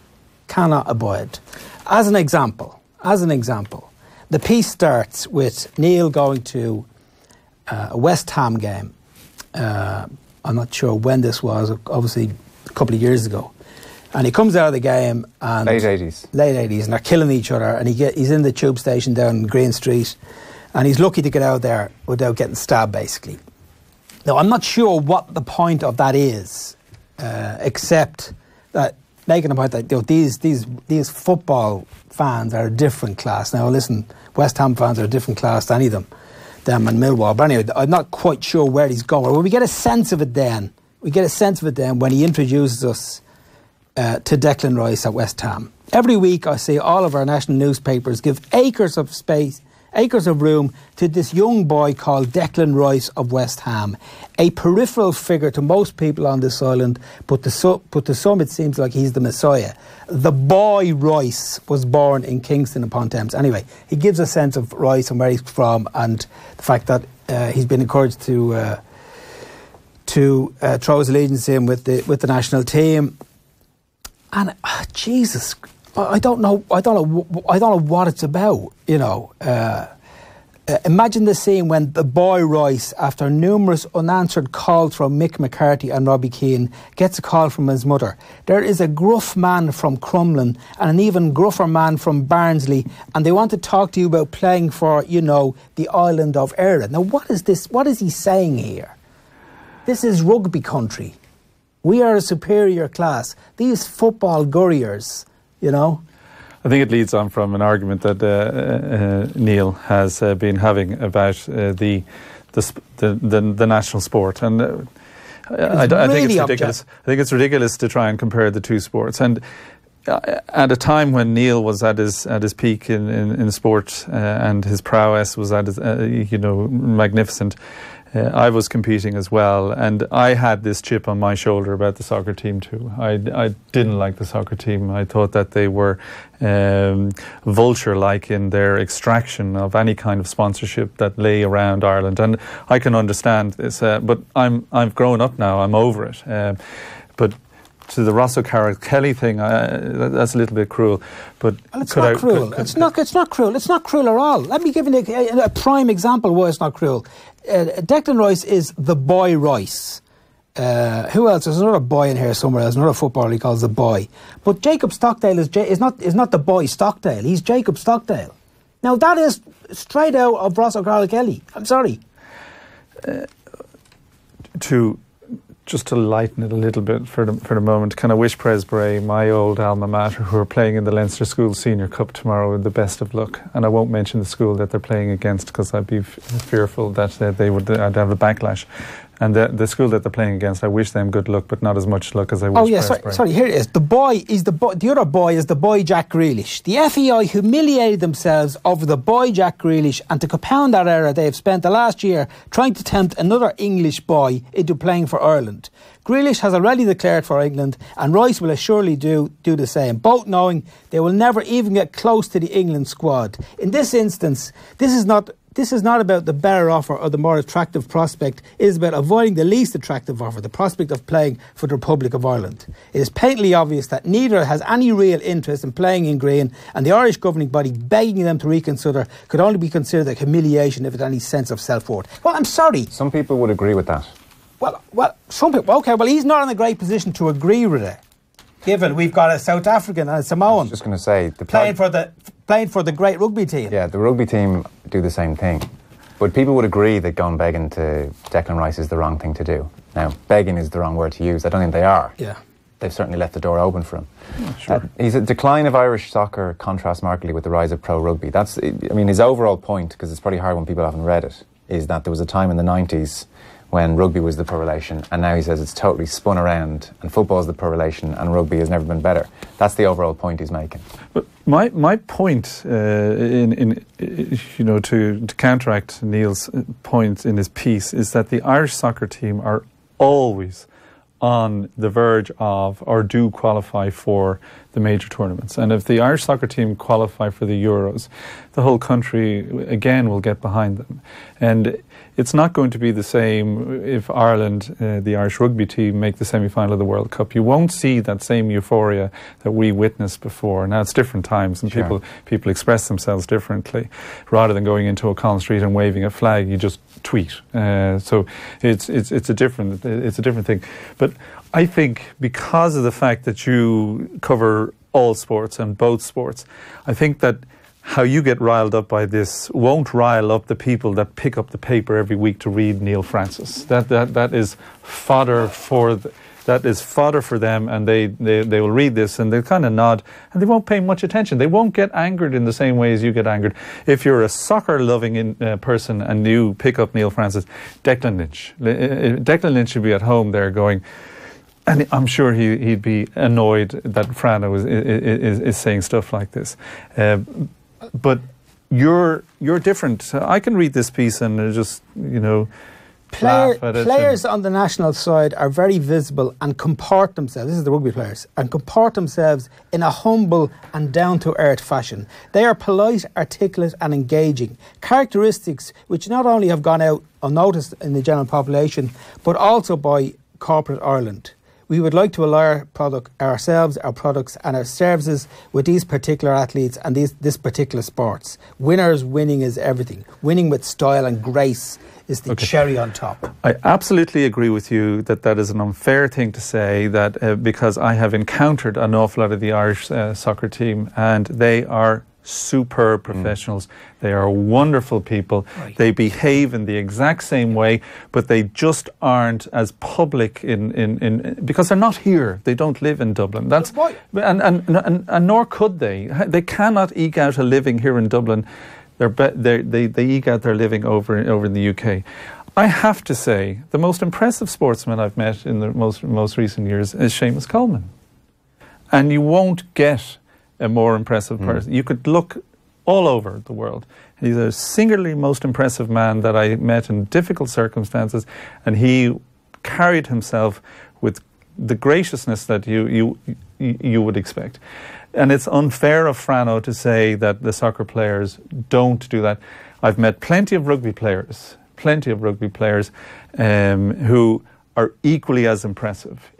As an example, the piece starts with Neil going to a West Ham game. I'm not sure when this was, obviously a couple of years ago. And he comes out of the game, and late 80s, and they're killing each other. And he's in the tube station down in Green Street, and he's lucky to get out there without getting stabbed, basically. Now, I'm not sure what the point of that is, except that making a point that these football fans are a different class. Now, listen, West Ham fans are a different class to any of them and Millwall. But anyway, I'm not quite sure where he's going. Well, we get a sense of it then. When he introduces us to Declan Rice at West Ham. Every week I see all of our national newspapers give acres of space, acres of room to this young boy called Declan Rice of West Ham, a peripheral figure to most people on this island, but to some it seems like he's the Messiah. The boy Rice was born in Kingston upon Thames. Anyway, he gives a sense of Rice and where he's from, and the fact that he's been encouraged to throw his allegiance in with the national team. And Jesus, I don't know what it's about. Imagine the scene when the boy Rice, after numerous unanswered calls from Mick McCarthy and Robbie Keane, gets a call from his mother. There is a gruff man from Crumlin and an even gruffer man from Barnsley, and they want to talk to you about playing for, the island of Ireland. Now, what is this? What is he saying here? This is rugby country. We are a superior class. These football gurriers, I think it leads on from an argument that Neil has been having about the national sport, and I think it's ridiculous. I think it's ridiculous to try and compare the two sports. And at a time when Neil was at his peak in sport and his prowess was at his, magnificent. I was competing as well, and I had this chip on my shoulder about the soccer team too. I didn't like the soccer team. I thought that they were vulture-like in their extraction of any kind of sponsorship that lay around Ireland, and I can understand this. But I've grown up now. I'm over it. But to the Ross O'Carroll Kelly thing, that's a little bit cruel. But it's not cruel. It's not cruel. It's not cruel at all. Let me give you a prime example why it's not cruel. Declan Rice is the boy Rice. Who else? There's another boy in here somewhere. There's another footballer he calls the boy. But Jacob Stockdale is not the boy Stockdale. He's Jacob Stockdale. Now that is straight out of Ross O'Carroll Kelly. I'm sorry. Just to lighten it a little bit for the moment, can I wish Presbury, my old alma mater, who are playing in the Leinster School Senior Cup tomorrow, the best of luck. And I won't mention the school that they're playing against because I'd be fearful that I'd have a backlash. And the school that they're playing against, I wish them good luck, but not as much luck as I wish Presbury. Sorry, here it is. The other boy is the boy Jack Grealish. The FEI humiliated themselves over the boy Jack Grealish, and to compound that error, they have spent the last year trying to tempt another English boy into playing for Ireland. Grealish has already declared for England, and Rice will assuredly do the same, both knowing they will never even get close to the England squad. In this instance, this is not this is not about the better offer or the more attractive prospect. It is about avoiding the least attractive offer, the prospect of playing for the Republic of Ireland. It is patently obvious that neither has any real interest in playing in green, and the Irish governing body begging them to reconsider could only be considered a humiliation if it had any sense of self-worth. Well, I'm sorry. Some people would agree with that. Well, some people. Okay, well, he's not in a great position to agree with it, given we've got a South African and a Samoan. I was just going to say playing for the great rugby team. Yeah, the rugby team do the same thing, but people would agree that going begging to Declan Rice is the wrong thing to do. Now, begging is the wrong word to use. I don't think they are. Yeah, they've certainly left the door open for him. Yeah, sure. He's a decline of Irish soccer contrasts markedly with the rise of pro rugby. That's, I mean, his overall point, because it's probably hard when people haven't read it, is that there was a time in the 90s when rugby was the poor relation, and now he says it's totally spun around and football's the poor relation and rugby has never been better. That's the overall point he's making. But my point, to counteract Neil's point in his piece, is that the Irish soccer team are always on the verge of or do qualify for the major tournaments. And if the Irish soccer team qualify for the Euros, the whole country again will get behind them. And it's not going to be the same if Ireland, the Irish rugby team, make the semi-final of the World Cup. You won't see that same euphoria that we witnessed before. Now, it's different times and Sure. people express themselves differently. Rather than going into O'Connell Street and waving a flag, you just tweet. So it's a different thing. But I think because of the fact that you cover all sports and both sports, I think that how you get riled up by this won't rile up the people that pick up the paper every week to read Neil Francis. That is fodder for them, and they will read this and they'll kind of nod and they won't pay much attention. They won't get angered in the same way as you get angered. If you're a soccer-loving person and you pick up Neil Francis, Declan Lynch should be at home there going. And I'm sure he'd be annoyed that Frano is saying stuff like this. But you're different. I can read this piece and just, laugh at it. Players on the national side are very visible and comport themselves, this is the rugby players, and comport themselves in a humble and down-to-earth fashion. They are polite, articulate and engaging. Characteristics which not only have gone out unnoticed in the general population, but also by corporate Ireland. We would like to ally ourselves, our products and our services with these particular athletes and this particular sports. Winning is everything. Winning with style and grace is the cherry on top. I absolutely agree with you that is an unfair thing to say, that because I have encountered an awful lot of the Irish soccer team and they are superb professionals. They are wonderful people. Right. They behave in the exact same way, but they just aren't as public in because they're not here. They don't live in Dublin. That's and nor could they. They cannot eke out a living here in Dublin. They eke out their living over in the UK. I have to say, the most impressive sportsman I've met in the most recent years is Seamus Coleman, and you won't get a more impressive person. You could look all over the world. He's a singularly most impressive man that I met in difficult circumstances, and he carried himself with the graciousness that you would expect. And it's unfair of Frano to say that the soccer players don't do that. I've met plenty of rugby players who are equally as impressive.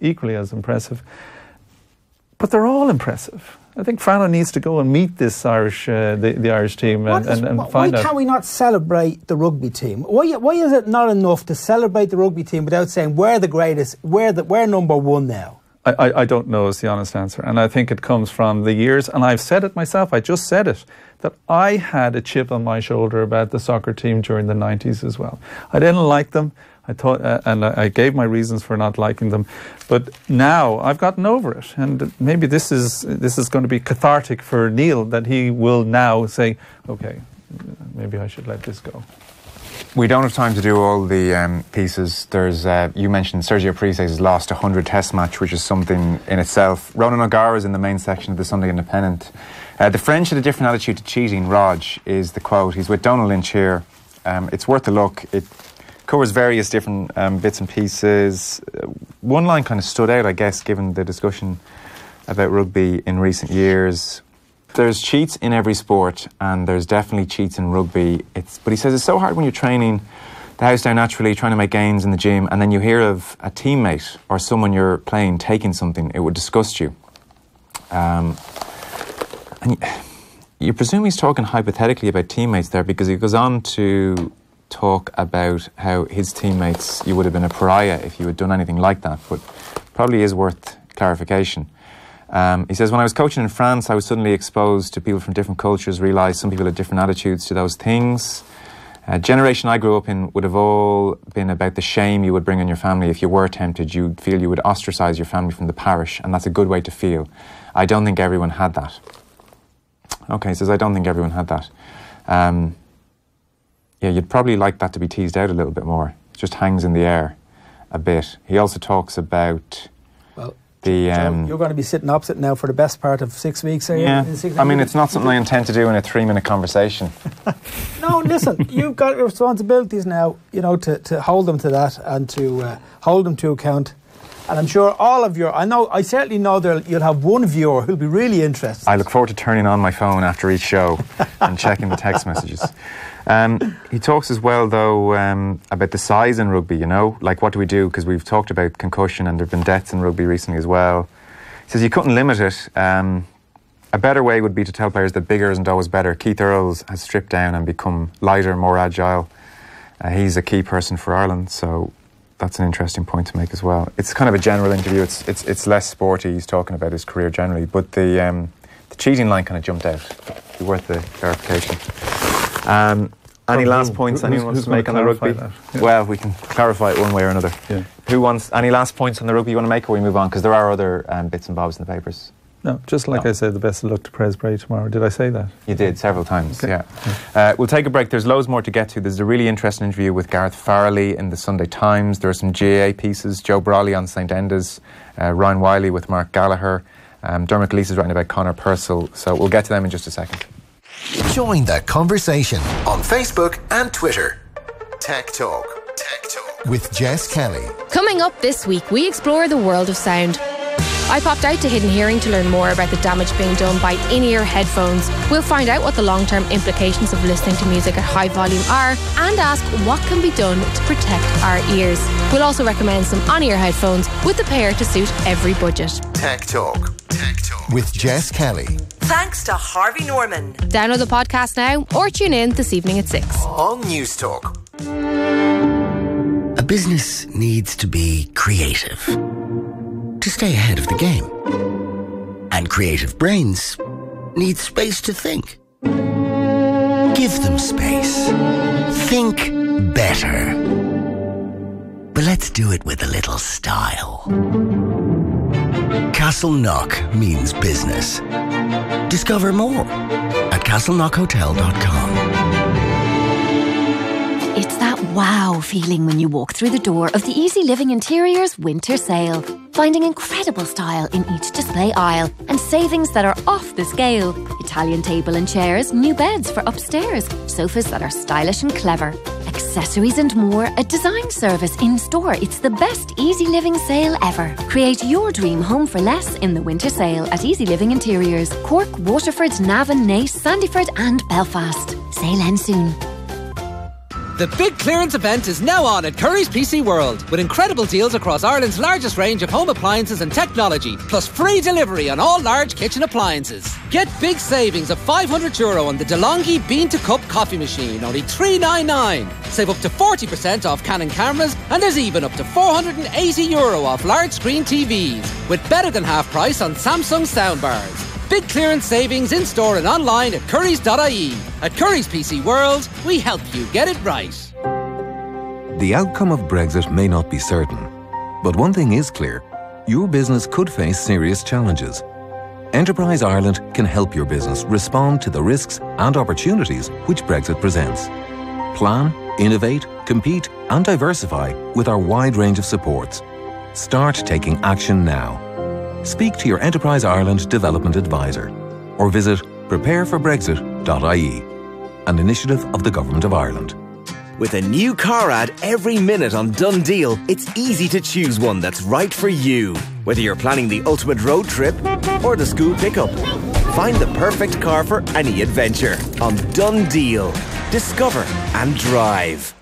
But they're all impressive. I think Frano needs to go and meet this Irish, the Irish team and find out. Why can't we not celebrate the rugby team? Why is it not enough to celebrate the rugby team without saying we're the greatest, we're number one now? I don't know is the honest answer. And I think it comes from the years, and I've said it myself, I just said it, that I had a chip on my shoulder about the soccer team during the 90s as well. I didn't like them. I thought, and I gave my reasons for not liking them, but now I've gotten over it, and maybe this is going to be cathartic for Neil, that he will now say, okay, maybe I should let this go. We don't have time to do all the pieces. There's you mentioned Sergio Paredes' lost 100 Test match, which is something in itself. Ronan O'Gara is in the main section of the Sunday Independent. The French had a different attitude to cheating. Raj is the quote. He's with Donald Lynch here. It's worth a look. It covers various different bits and pieces. One line kind of stood out, I guess, given the discussion about rugby in recent years. There's cheats in every sport, and there's definitely cheats in rugby. But he says it's so hard when you're training the house down naturally, trying to make gains in the gym, and then you hear of a teammate or someone you're playing taking something. It would disgust you. And you presume he's talking hypothetically about teammates there, because he goes on to talk about how his teammates, you would have been a pariah if you had done anything like that, but probably is worth clarification. He says, when I was coaching in France, I was suddenly exposed to people from different cultures, realised some people had different attitudes to those things. Generation I grew up in would have all been about the shame you would bring on your family. If you were tempted, you'd feel you would ostracise your family from the parish, and that's a good way to feel. I don't think everyone had that. Okay, he says, I don't think everyone had that. Yeah, you'd probably like that to be teased out a little bit more. It just hangs in the air a bit. He also talks about... Well, the, Joe, you're going to be sitting opposite now for the best part of 6 weeks, are you? Yeah, I mean, it's not something I intend to do in a 3-minute conversation. No, listen, you've got responsibilities now, you know, to hold them to that and to hold them to account. And I'm sure all of your... I certainly know you'll have one viewer who'll be really interested. I look forward to turning on my phone after each show and checking the text messages. He talks as well, though, about the size in rugby, you know, like what do we do? Because we've talked about concussion and there have been deaths in rugby recently as well. He says you couldn't limit it. A better way would be to tell players that bigger isn't always better. Keith Earls has stripped down and become lighter, more agile. He's a key person for Ireland, so that's an interesting point to make as well. It's kind of a general interview. It's less sporty. He's talking about his career generally, but the cheating line kind of jumped out. It'd be worth the clarification. Any last points anyone wants to make on the rugby? Yeah. Well, we can clarify it one way or another. Yeah. Any last points on the rugby you want to make, or we move on? Because there are other bits and bobs in the papers. No, just like I said, the best of luck to Pres Bray tomorrow. Did I say that? You did, several times, okay. Yeah. We'll take a break. There's loads more to get to. There's a really interesting interview with Gareth Farrelly in the Sunday Times. There are some GAA pieces, Joe Brawley on St Enda's, Ryan Wiley with Mark Gallagher, Dermot Gleeson is writing about Conor Purcell. So we'll get to them in just a second. Join the conversation on Facebook and Twitter. Tech Talk with Jess Kelly. Coming up this week, we explore the world of sound. I popped out to Hidden Hearing to learn more about the damage being done by in-ear headphones. We'll find out what the long-term implications of listening to music at high volume are and ask what can be done to protect our ears. We'll also recommend some on-ear headphones with the pair to suit every budget. Tech Talk with Jess Kelly. Thanks to Harvey Norman. Download the podcast now or tune in this evening at 6. On News Talk. A business needs to be creative to stay ahead of the game. And creative brains need space to think. Give them space. Think better. But let's do it with a little style. Castleknock means business. Discover more at castleknockhotel.com. It's that wow feeling when you walk through the door of the Easy Living Interiors winter sale. Finding incredible style in each display aisle and savings that are off the scale. Italian table and chairs, new beds for upstairs, sofas that are stylish and clever. Accessories and more, a design service in store. It's the best Easy Living sale ever. Create your dream home for less in the winter sale at Easy Living Interiors. Cork, Waterford, Navan, Naas, Sandyford and Belfast. Sale ends soon. The big clearance event is now on at Curry's PC World, with incredible deals across Ireland's largest range of home appliances and technology, plus free delivery on all large kitchen appliances. Get big savings of €500 on the DeLonghi Bean to Cup coffee machine, only $399. Save up to 40% off Canon cameras, and there's even up to €480 off large screen TVs, with better than half price on Samsung soundbars. Big clearance savings in store and online at currys.ie. At Curry's PC World, we help you get it right. The outcome of Brexit may not be certain, but one thing is clear: your business could face serious challenges. Enterprise Ireland can help your business respond to the risks and opportunities which Brexit presents. Plan, innovate, compete and diversify with our wide range of supports. Start taking action now. Speak to your Enterprise Ireland Development Advisor or visit prepareforbrexit.ie, an initiative of the Government of Ireland. With a new car ad every minute on Done Deal, it's easy to choose one that's right for you. Whether you're planning the ultimate road trip or the school pickup. Find the perfect car for any adventure on Done Deal. Discover and drive.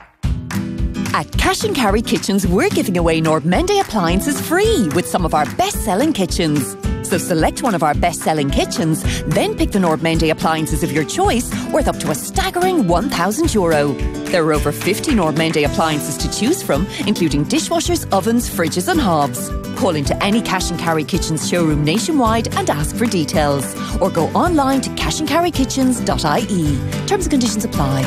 At Cash and Carry Kitchens, we're giving away Normende appliances free with some of our best-selling kitchens. So select one of our best-selling kitchens, then pick the Normende appliances of your choice, worth up to a staggering €1,000. There are over 50 Normende appliances to choose from, including dishwashers, ovens, fridges and hobs. Call into any Cash and Carry Kitchens showroom nationwide and ask for details. Or go online to cashandcarrykitchens.ie. Terms and conditions apply.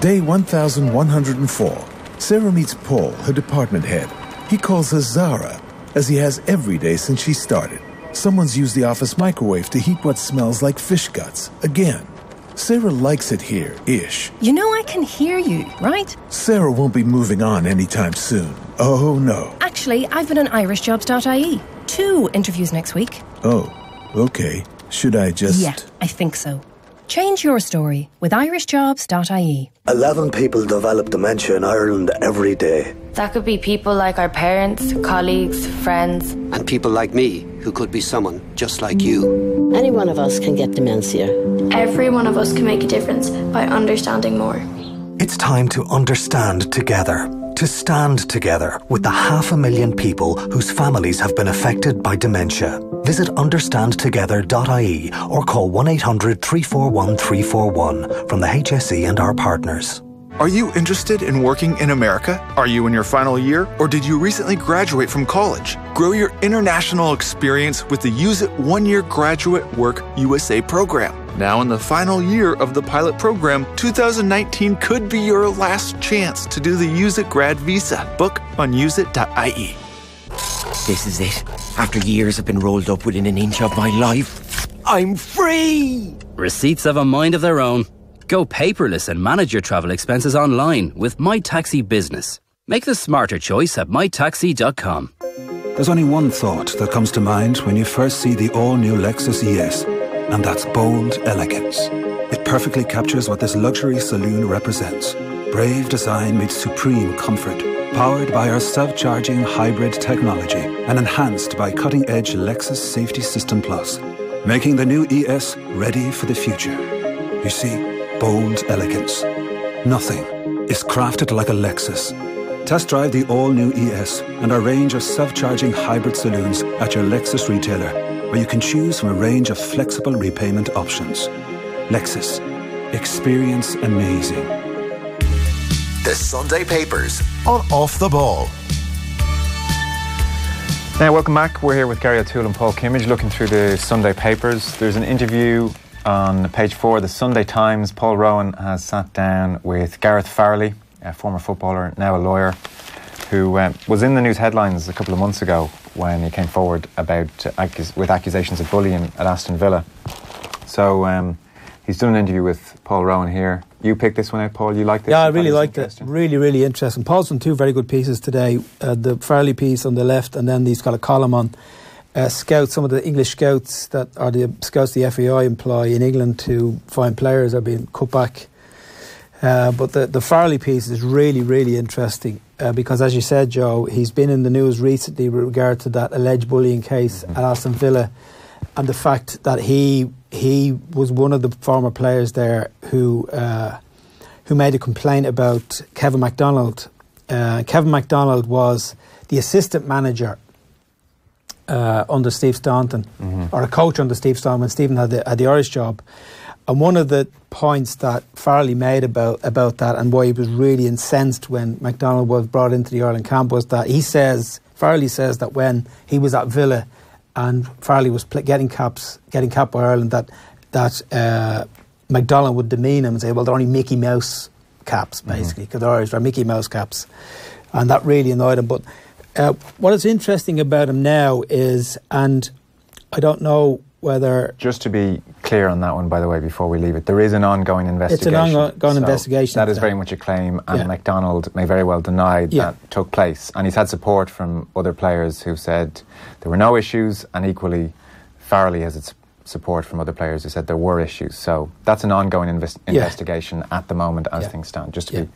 Day 1104. Sarah meets Paul, her department head. He calls her Zara, as he has every day since she started. Someone's used the office microwave to heat what smells like fish guts. Again. Sarah likes it here-ish. You know I can hear you, right? Sarah won't be moving on anytime soon. Oh, no. Actually, I've been on irishjobs.ie. 2 interviews next week. Oh, okay. Should I just... Yeah, I think so. Change your story with irishjobs.ie. 11 people develop dementia in Ireland every day. That could be people like our parents, colleagues, friends. And people like me, who could be someone just like you. Any one of us can get dementia. Every one of us can make a difference by understanding more. It's time to understand together. To stand together with the 500,000 people whose families have been affected by dementia. Visit understandtogether.ie or call 1-800-341-341 from the HSE and our partners. Are you interested in working in America? Are you in your final year, or did you recently graduate from college? Grow your international experience with the Use It 1-Year Graduate Work USA program. Now in the final year of the pilot program, 2019 could be your last chance to do the Use It Grad Visa. Book on useit.ie. This is it. After years have been rolled up within an inch of my life, I'm free! Receipts have a mind of their own. Go paperless and manage your travel expenses online with My Taxi Business. Make the smarter choice at mytaxi.com. There's only one thought that comes to mind when you first see the all-new Lexus ES, and that's bold elegance. It perfectly captures what this luxury saloon represents. Brave design meets supreme comfort, powered by our self-charging hybrid technology and enhanced by cutting-edge Lexus Safety System Plus, making the new ES ready for the future. You see, bold elegance. Nothing is crafted like a Lexus. Test drive the all-new ES and our range of self-charging hybrid saloons at your Lexus retailer, where you can choose from a range of flexible repayment options. Lexus. Experience amazing. The Sunday Papers on Off the Ball. Now, welcome back. We're here with Gary O'Toole and Paul Kimmage looking through the Sunday Papers. There's an interview on page 4 of the Sunday Times. Paul Rowan has sat down with Gareth Farrelly, a former footballer, now a lawyer, who was in the news headlines a couple of months ago when he came forward about with accusations of bullying at Aston Villa. So he's done an interview with Paul Rowan here. You picked this one out, Paul. You liked it? Yeah, I really liked it. Really, really interesting. Paul's done 2 very good pieces today. The Farrelly piece on the left, and then he's got a column on scouts. Some of the English scouts that are the scouts the FAI employ in England to find players are being cut back. But the Farrelly piece is really, really interesting because, as you said, Joe, he's been in the news recently with regard to that alleged bullying case at Aston Villa, and the fact that he was one of the former players there who made a complaint about Kevin MacDonald. Kevin MacDonald was the assistant manager under Steve Staunton, or a coach under Steve Staunton when Stephen had the Irish job. And one of the points that Farrelly made about that, and why he was really incensed when MacDonald was brought into the Ireland camp, was that Farrelly says that when he was at Villa and Farrelly was getting capped by Ireland, that MacDonald would demean him and say, well, they're only Mickey Mouse caps, basically, because they're Irish, they're Mickey Mouse caps. And that really annoyed him. But what is interesting about him now is, and I don't know whether... Just to be clear on that one, by the way, before we leave it, there is an ongoing investigation. It's an ongoing investigation. That is very much a claim, and MacDonald may very well deny that took place. And he's had support from other players who said there were no issues, and equally Farrelly has its support from other players who said there were issues. So that's an ongoing investigation at the moment as things stand, just to be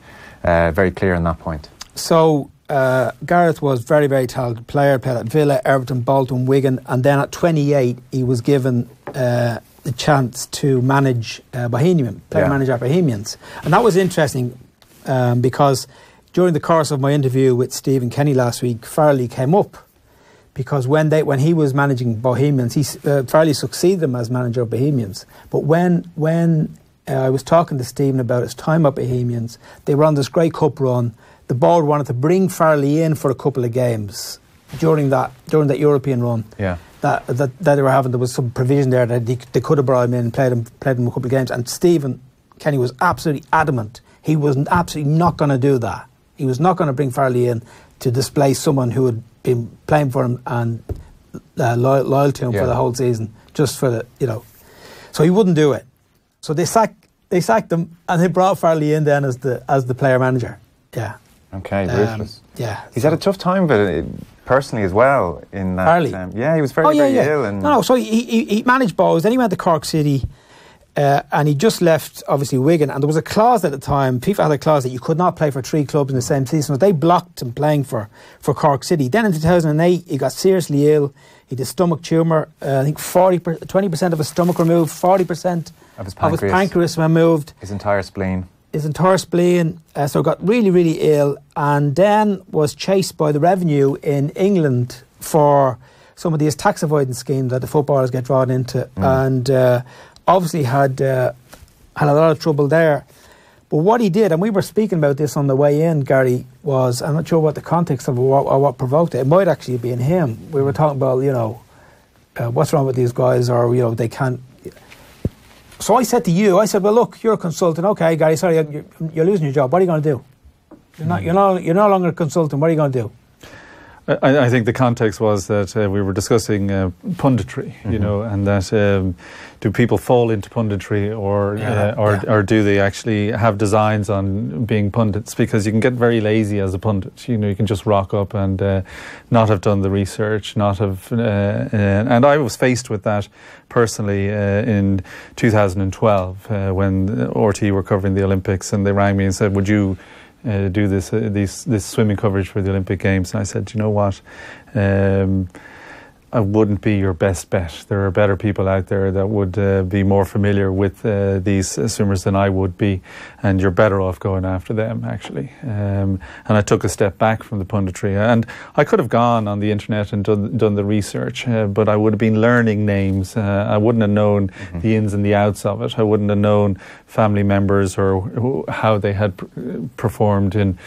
very clear on that point. So Gareth was very, very talented player, played at Villa, Everton, Bolton, Wigan, and then at 28 he was given the chance to manage Bohemian, manager at Bohemians. And that was interesting because during the course of my interview with Stephen Kenny last week, Farley came up because when he was managing Bohemians, Farley succeeded him as manager of Bohemians. But when I was talking to Stephen about his time at Bohemians, they were on this great cup run. The board wanted to bring Farley in for a couple of games during that European run. Yeah. That they were having. There was some provision there that they could have brought him in and played him a couple of games. And Stephen Kenny was absolutely adamant. He was absolutely not going to do that. He was not going to bring Farley in to display someone who had been playing for him and loyal to him for the whole season, just for the So he wouldn't do it. So they sacked him and they brought Farley in then as the player manager. Yeah. Okay, ruthless. Yeah. He's had a tough time of it personally as well in that. Farley. Yeah, he was very ill. And No, so he managed Bows, then he went to Cork City, and he just left, obviously, Wigan. And there was a clause at the time, FIFA had a clause that you could not play for 3 clubs in the same season. So they blocked him playing for Cork City. Then in 2008, he got seriously ill. He had a stomach tumour. I think 20% of his stomach removed, 40% of his pancreas removed. His entire spleen. So got really, really ill, and then was chased by the revenue in England for some of these tax avoidance schemes that the footballers get drawn into, and obviously had a lot of trouble there. But what he did, and we were speaking about this on the way in, Gary, was, I'm not sure what the context of or what provoked it. It might actually have been him. We were talking about, what's wrong with these guys, or, they can't. So I said to you, well, look, you're a consultant. Okay, Gary, sorry, you're losing your job. What are you going to do? You're no longer a consultant. What are you going to do? I think the context was that we were discussing punditry, and that do people fall into punditry or do they actually have designs on being pundits? Because you can get very lazy as a pundit. You can just rock up and not have done the research, not have. And I was faced with that personally in 2012 when RTÉ were covering the Olympics, and they rang me and said, "Would you do this swimming coverage for the Olympic Games?" And I said, you know what, I wouldn't be your best bet. There are better people out there that would be more familiar with these swimmers than I would be, and you're better off going after them, actually. And I took a step back from the punditry, and I could have gone on the internet and done the research, but I would have been learning names. I wouldn't have known the ins and the outs of it. I wouldn't have known family members or how they had performed in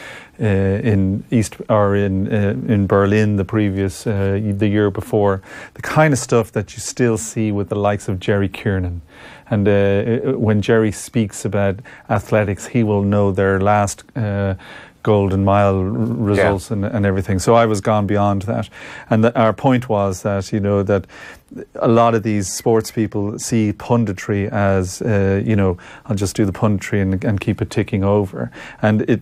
East or in Berlin the year before, the kind of stuff that you still see with the likes of Jerry Kiernan. And when Jerry speaks about athletics, he will know their last golden mile results and everything. So I was gone beyond that. And our point was that, that a lot of these sports people see punditry as, I'll just do the punditry and keep it ticking over. And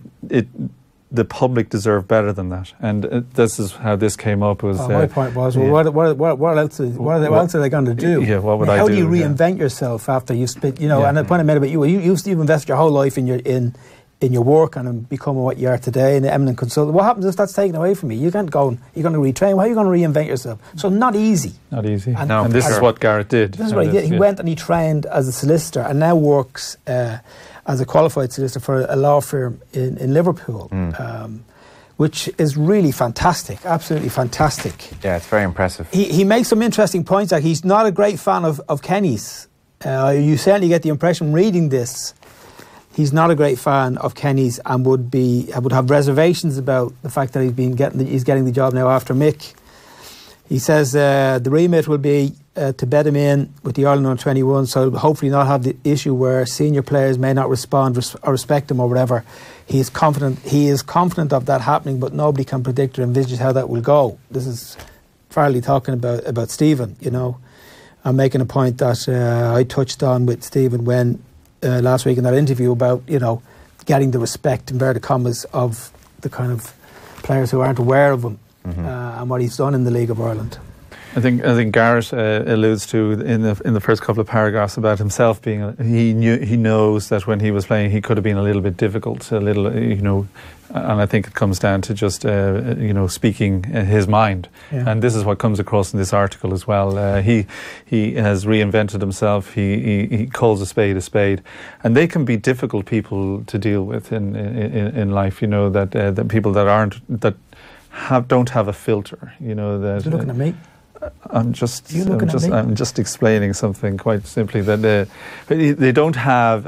the public deserve better than that, and this is how this came up. Was my point was, what else are they going to do? Yeah, what would I do? How do you reinvent yourself after you spit? And the point I made about you've invested your whole life in your work and becoming what you are today, an eminent consultant. What happens if that's taken away from you? You can't go. You're going to retrain. How are you going to reinvent yourself? So not easy. Not easy. And this is what Gareth did. This is what he did. He went and he trained as a solicitor, and now works as a qualified solicitor for a law firm in Liverpool, which is really fantastic, absolutely fantastic. Yeah, it's very impressive. He makes some interesting points. Like, he's not a great fan of Kenny's. You certainly get the impression reading this, he's not a great fan of Kenny's, and would have reservations about the fact that he's getting the job now after Mick. He says the remit will be to bed him in with the Ireland under-21, so hopefully not have the issue where senior players may not respond or respect him or whatever. He is confident of that happening, but nobody can predict or envisage how that will go. This is Farley talking about Stephen, I'm making a point that I touched on with Stephen when last week in that interview about, getting the respect, inverted commas, of the kind of players who aren't aware of him and what he's done in the League of Ireland. I think Garrett alludes to in the first couple of paragraphs about himself being he knows that when he was playing he could have been a little bit difficult, a little and I think it comes down to just speaking his mind, and this is what comes across in this article as well. He has reinvented himself. He calls a spade, and they can be difficult people to deal with in life. That people that don't have a filter. That you're looking at me. I'm just explaining something quite simply that they don't have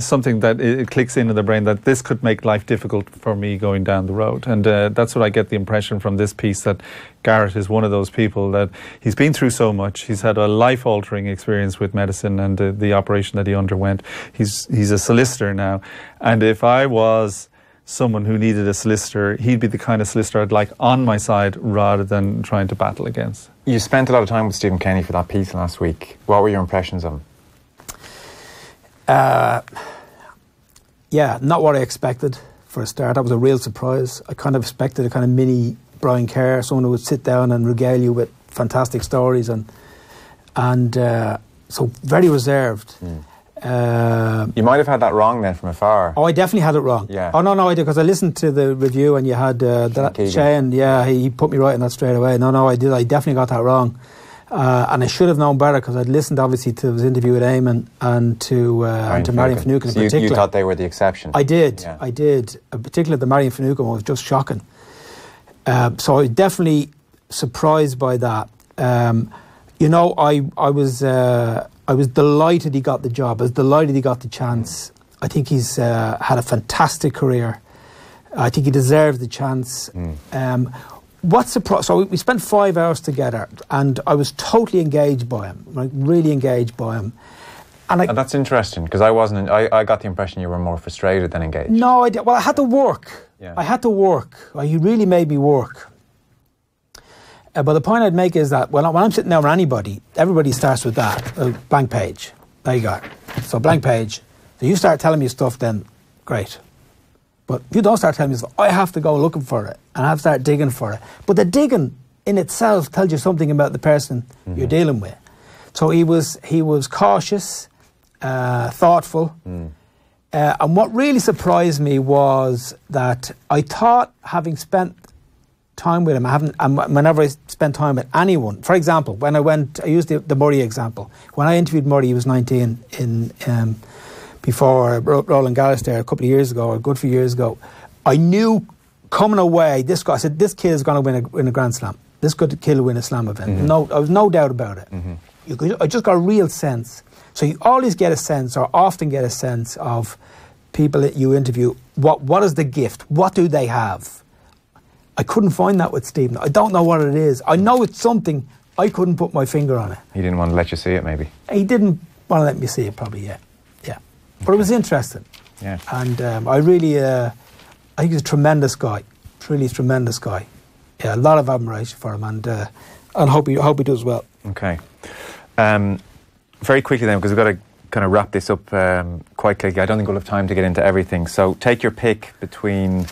something that it clicks into the brain that this could make life difficult for me going down the road, and that's what I get the impression from this piece, that Garrett is one of those people that he's been through so much. He's had a life-altering experience with medicine and the operation that he underwent. He's a solicitor now, and if I was someone who needed a solicitor, he'd be the kind of solicitor I'd like on my side rather than trying to battle against. You spent a lot of time with Stephen Kenny for that piece last week. What were your impressions of him? Not what I expected for a start. That was a real surprise. I kind of expected a kind of mini Brian Kerr, someone who would sit down and regale you with fantastic stories, and so very reserved. You might have had that wrong then from afar. Oh, I definitely had it wrong. Yeah. Oh, no, I did, because I listened to the review and you had Shane, he put me right on that straight away. No, I did. I definitely got that wrong. And I should have known better, because I'd listened, obviously, to his interview with Eamon and to Marion Finucane in particular. You thought they were the exception. I did. Particularly the Marion Finucane one was just shocking. So I was definitely surprised by that. I was delighted he got the job. I was delighted he got the chance. I think he's had a fantastic career. I think he deserves the chance. So we spent 5 hours together, and I was totally engaged by him, like really engaged by him. And that's interesting, because I wasn't. I got the impression you were more frustrated than engaged. No, I did. Well, I had to work. Yeah. I had to work. He really made me work. But the point I'd make is that when I'm sitting down with anybody, everybody starts with that, a blank page. There you go. So blank page. So you start telling me stuff, then great. But if you don't start telling me stuff, I have to go looking for it, and I have to start digging for it. But the digging in itself tells you something about the person you're dealing with. So he was cautious, thoughtful. And what really surprised me was that I thought, having spent time with him, whenever I spent time with anyone, for example, when I used the Murray example. When I interviewed Murray, he was 19 before Roland Garros there a couple of years ago, or a good few years ago. I knew coming away, I said, this kid is going to win a Grand Slam. This kid will win a Slam event. No, I was no doubt about it. I just got a real sense. So you always get a sense, or often get a sense, of people that you interview. What is the gift? What do they have? I couldn't find that with Stephen. I don't know what it is. I know it's something. I couldn't put my finger on it. He didn't want to let you see it, maybe. He didn't want to let me see it, probably. Yeah. But it was interesting. Yeah. And I really, I think he's a tremendous guy. Really tremendous guy. Yeah, a lot of admiration for him, and hope he does well. Okay. Very quickly then, because we've got to kind of wrap this up quite quickly. I don't think we'll have time to get into everything. So take your pick between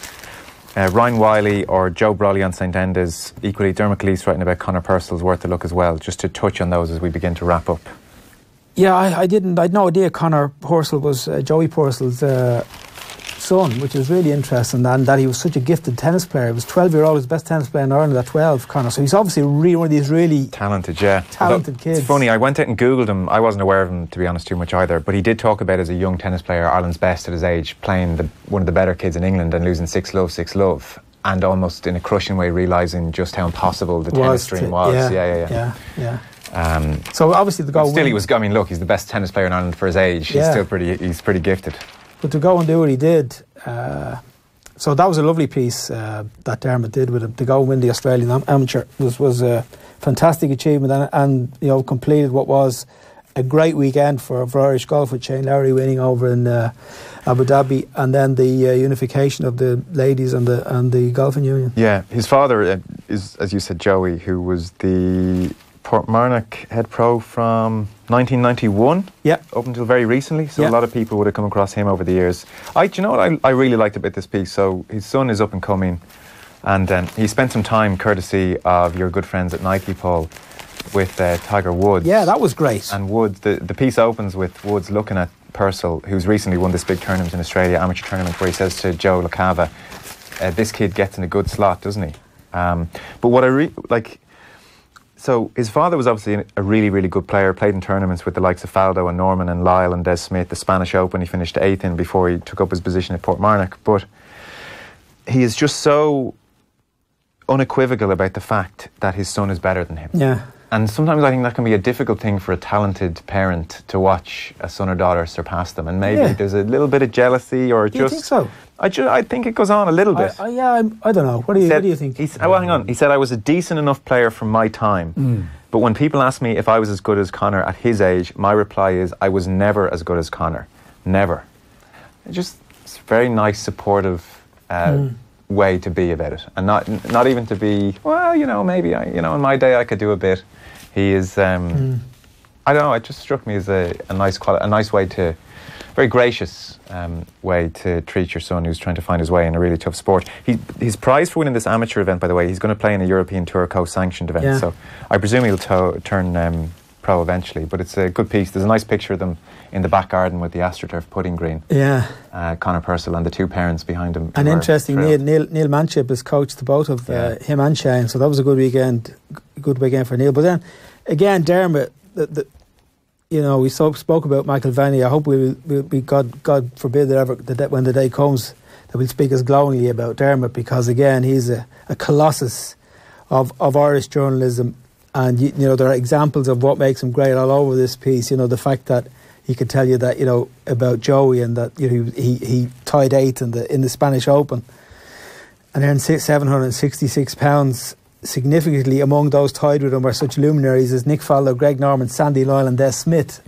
Ryan Wiley or Joe Brolly on St Enda's. Equally, Dermot Cleese writing about Conor Purcell's worth a look as well, just to touch on those as we begin to wrap up. Yeah, I had no idea Conor Purcell was Joey Purcell's son, which is really interesting, and that he was such a gifted tennis player. He was 12-year-old, his best tennis player in Ireland at 12, Conor. So he's obviously one of these really talented kids. It's funny, I went out and Googled him. I wasn't aware of him, to be honest, too much either, but he did talk about, as a young tennis player, Ireland's best at his age, playing one of the better kids in England and losing 6-love, and almost in a crushing way realising just how impossible the tennis dream was. Yeah. So obviously the goal. Still, he was. I mean, look, he's the best tennis player in Ireland for his age. Yeah. He's still pretty gifted. But to go and do what he did, so that was a lovely piece that Dermot did with him. To go and win the Australian Amateur was a fantastic achievement, and completed what was a great weekend for Irish golf, with Shane Lowry winning over in Abu Dhabi, and then the unification of the ladies and the golfing union. Yeah, his father is, as you said, Joey, who was the Portmarnock head pro from 1991 up until very recently, so a lot of people would have come across him over the years. I really liked about this piece. So his son is up and coming, and he spent some time, courtesy of your good friends at Nike, Paul, with Tiger Woods. Yeah, that was great. And Woods, the piece opens with Woods looking at Purcell, who's recently won this big tournament in Australia, amateur tournament, where he says to Joe LaCava, this kid gets in a good slot, doesn't he? But what I so his father was obviously a really, really good player, played in tournaments with the likes of Faldo and Norman and Lyle and Des Smith, the Spanish Open he finished 8th in before he took up his position at Portmarnock. But he is just so unequivocal about the fact that his son is better than him. Yeah. And sometimes I think that can be a difficult thing for a talented parent to watch a son or daughter surpass them. And maybe there's a little bit of jealousy or Do you think so? I think it goes on a little bit. I don't know. What do you think? Well, hang on. He said, I was a decent enough player for my time. But when people ask me if I was as good as Conor at his age, my reply is, I was never as good as Conor. Never. It's a very nice, supportive way to be about it. And not even to be, well, maybe, in my day I could do a bit. He is, I don't know, it just struck me as a nice way to, very gracious way to treat your son who's trying to find his way in a really tough sport. His prize for winning this amateur event, by the way, he's going to play in a European Tour co-sanctioned event. So I presume he'll turn pro eventually. But it's a good piece. There's a nice picture of them in the back garden with the AstroTurf putting green. Yeah. Conor Purcell and the two parents behind him. And interesting, Neil Manship has coached both of him and Shane, so that was a good weekend for Neil. But then again, Dermot, we spoke about McIlvanney. I hope we God forbid that when the day comes that we'll speak as glowingly about Dermot, because again he's a colossus of Irish journalism, and there are examples of what makes him great all over this piece. The fact that he could tell you that about Joey, and that he tied 8th in the Spanish Open, and earned £766. Significantly among those tied with him are such luminaries as Nick Faldo, Greg Norman, Sandy Lyle and Des Smith.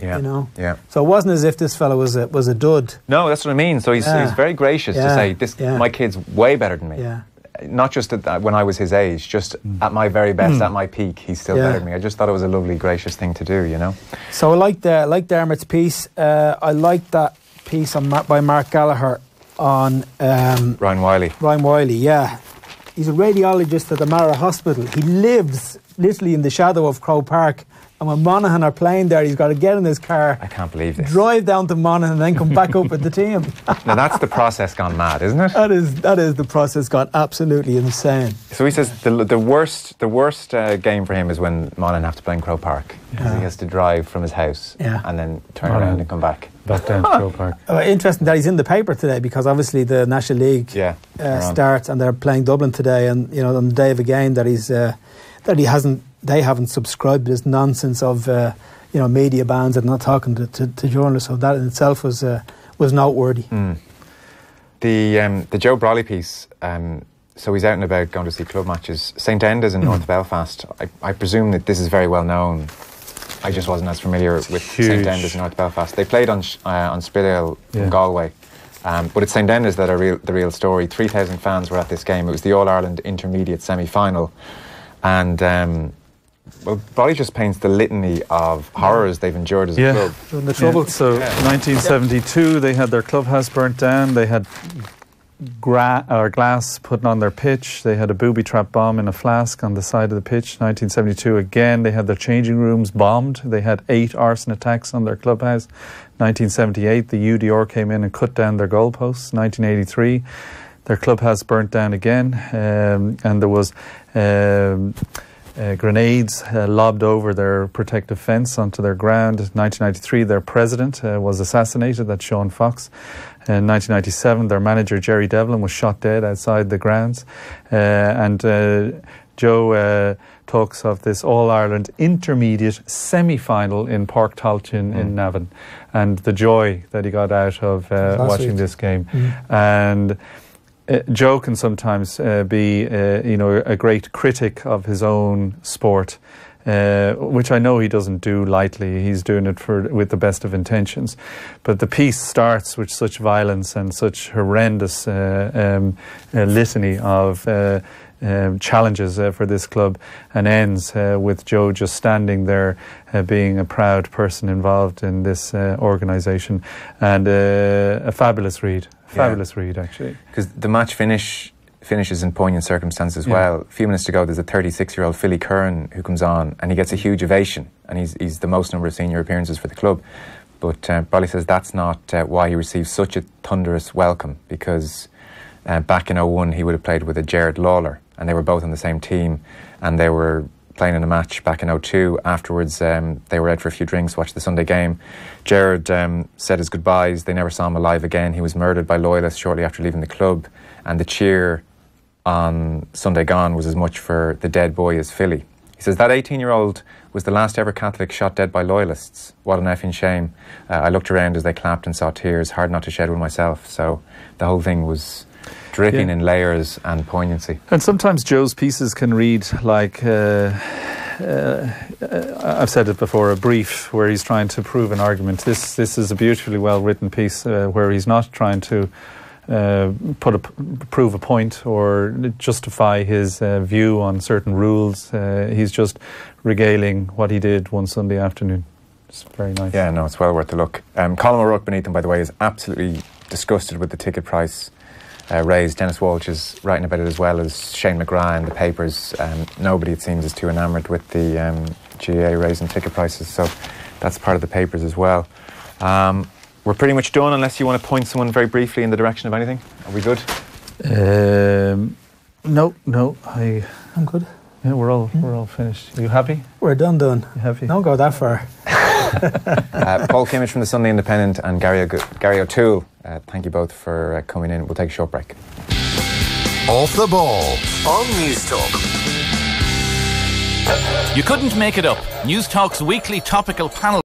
So it wasn't as if this fellow was a dud. No, that's what I mean. So he's very gracious to say, my kid's way better than me. Not just when I was his age, just at my very best, at my peak, he's still better than me. I just thought it was a lovely, gracious thing to do, So I liked Dermot's piece. I liked that piece by Mark Gallagher on Ryan Wiley. Yeah. He's a radiologist at the Mara Hospital. He lives literally in the shadow of Croke Park. And when Monaghan are playing there, he's got to get in his car. I can't believe this. Drive down to Monaghan and then come back up with the team. Now that's the process gone mad, isn't it? That is the process gone absolutely insane. So he says the worst game for him is when Monaghan have to play in Croke Park. Because he has to drive from his house and then turn around and come back. Back down to Croke Park. Interesting that he's in the paper today, because obviously the National League starts and they're playing Dublin today, and on the day of a game that they haven't subscribed to this nonsense of media bans and not talking to journalists. So that in itself was noteworthy. The Joe Brawley piece. So he's out and about going to see club matches. St Enda's in North Belfast. I presume that this is very well known. I just wasn't as familiar with St Enda's in North Belfast. They played on Spiddale in Galway. But it's St Enda's that are the real story. 3,000 fans were at this game. It was the All-Ireland Intermediate semi-final. And Brawley just paints the litany of horrors they've endured as a club. The trouble. So 1972, they had their clubhouse burnt down. They had glass put on their pitch. They had a booby trap bomb in a flask on the side of the pitch. 1972 again, they had their changing rooms bombed. They had 8 arson attacks on their clubhouse. 1978, the UDR came in and cut down their goalposts. 1983, their clubhouse burnt down again, and there was grenades lobbed over their protective fence onto their ground. 1993, their president was assassinated, that's Sean Fox. In 1997, their manager, Jerry Devlin, was shot dead outside the grounds. And Joe talks of this All-Ireland Intermediate semi-final in Park Talchin in Navan, and the joy that he got out of watching this game. And Joe can sometimes be, a great critic of his own sport, which I know he doesn't do lightly. He's doing it with the best of intentions. But the piece starts with such violence and such horrendous litany of challenges for this club, and ends with Joe just standing there being a proud person involved in this organisation, and a fabulous read. Fabulous read, actually. Because the match finish finishes in poignant circumstances as well. A few minutes to go, there's a 36-year-old Philly Curran who comes on and he gets a huge ovation, and he's the most number of senior appearances for the club. But Bolly says that's not why he received such a thunderous welcome, because back in 2001 he would have played with a Gerard Lawler, and they were both on the same team, and they were playing in a match back in 2002. Afterwards, they were out for a few drinks, watched the Sunday game. Gerard said his goodbyes. They never saw him alive again. He was murdered by loyalists shortly after leaving the club, and the cheer on Sunday gone was as much for the dead boy as Philly. He says that 18-year-old was the last ever Catholic shot dead by loyalists. What an effing shame. I looked around as they clapped and saw tears. Hard not to shed one myself. So the whole thing was dripping in layers and poignancy. And sometimes Joe's pieces can read like, I've said it before, a brief where he's trying to prove an argument. This is a beautifully well-written piece where he's not trying to prove a point or justify his view on certain rules. He's just regaling what he did one Sunday afternoon. It's very nice. Yeah, no, it's well worth a look. Colin O'Rourke beneath him, by the way, is absolutely disgusted with the ticket price raised. Dennis Walsh is writing about it as well as Shane McGrath in the papers. Nobody, it seems, is too enamoured with the GAA raising ticket prices, so that's part of the papers as well. We're pretty much done, unless you want to point someone very briefly in the direction of anything. Are we good? No, I'm good. Yeah, we're all finished. Are you happy? We're done. You happy? Don't go that far. Paul Kimmage from the Sunday Independent and Gary O'Toole, thank you both for coming in. We'll take a short break. Off the Ball on News Talk. You couldn't make it up. News Talk's weekly topical panel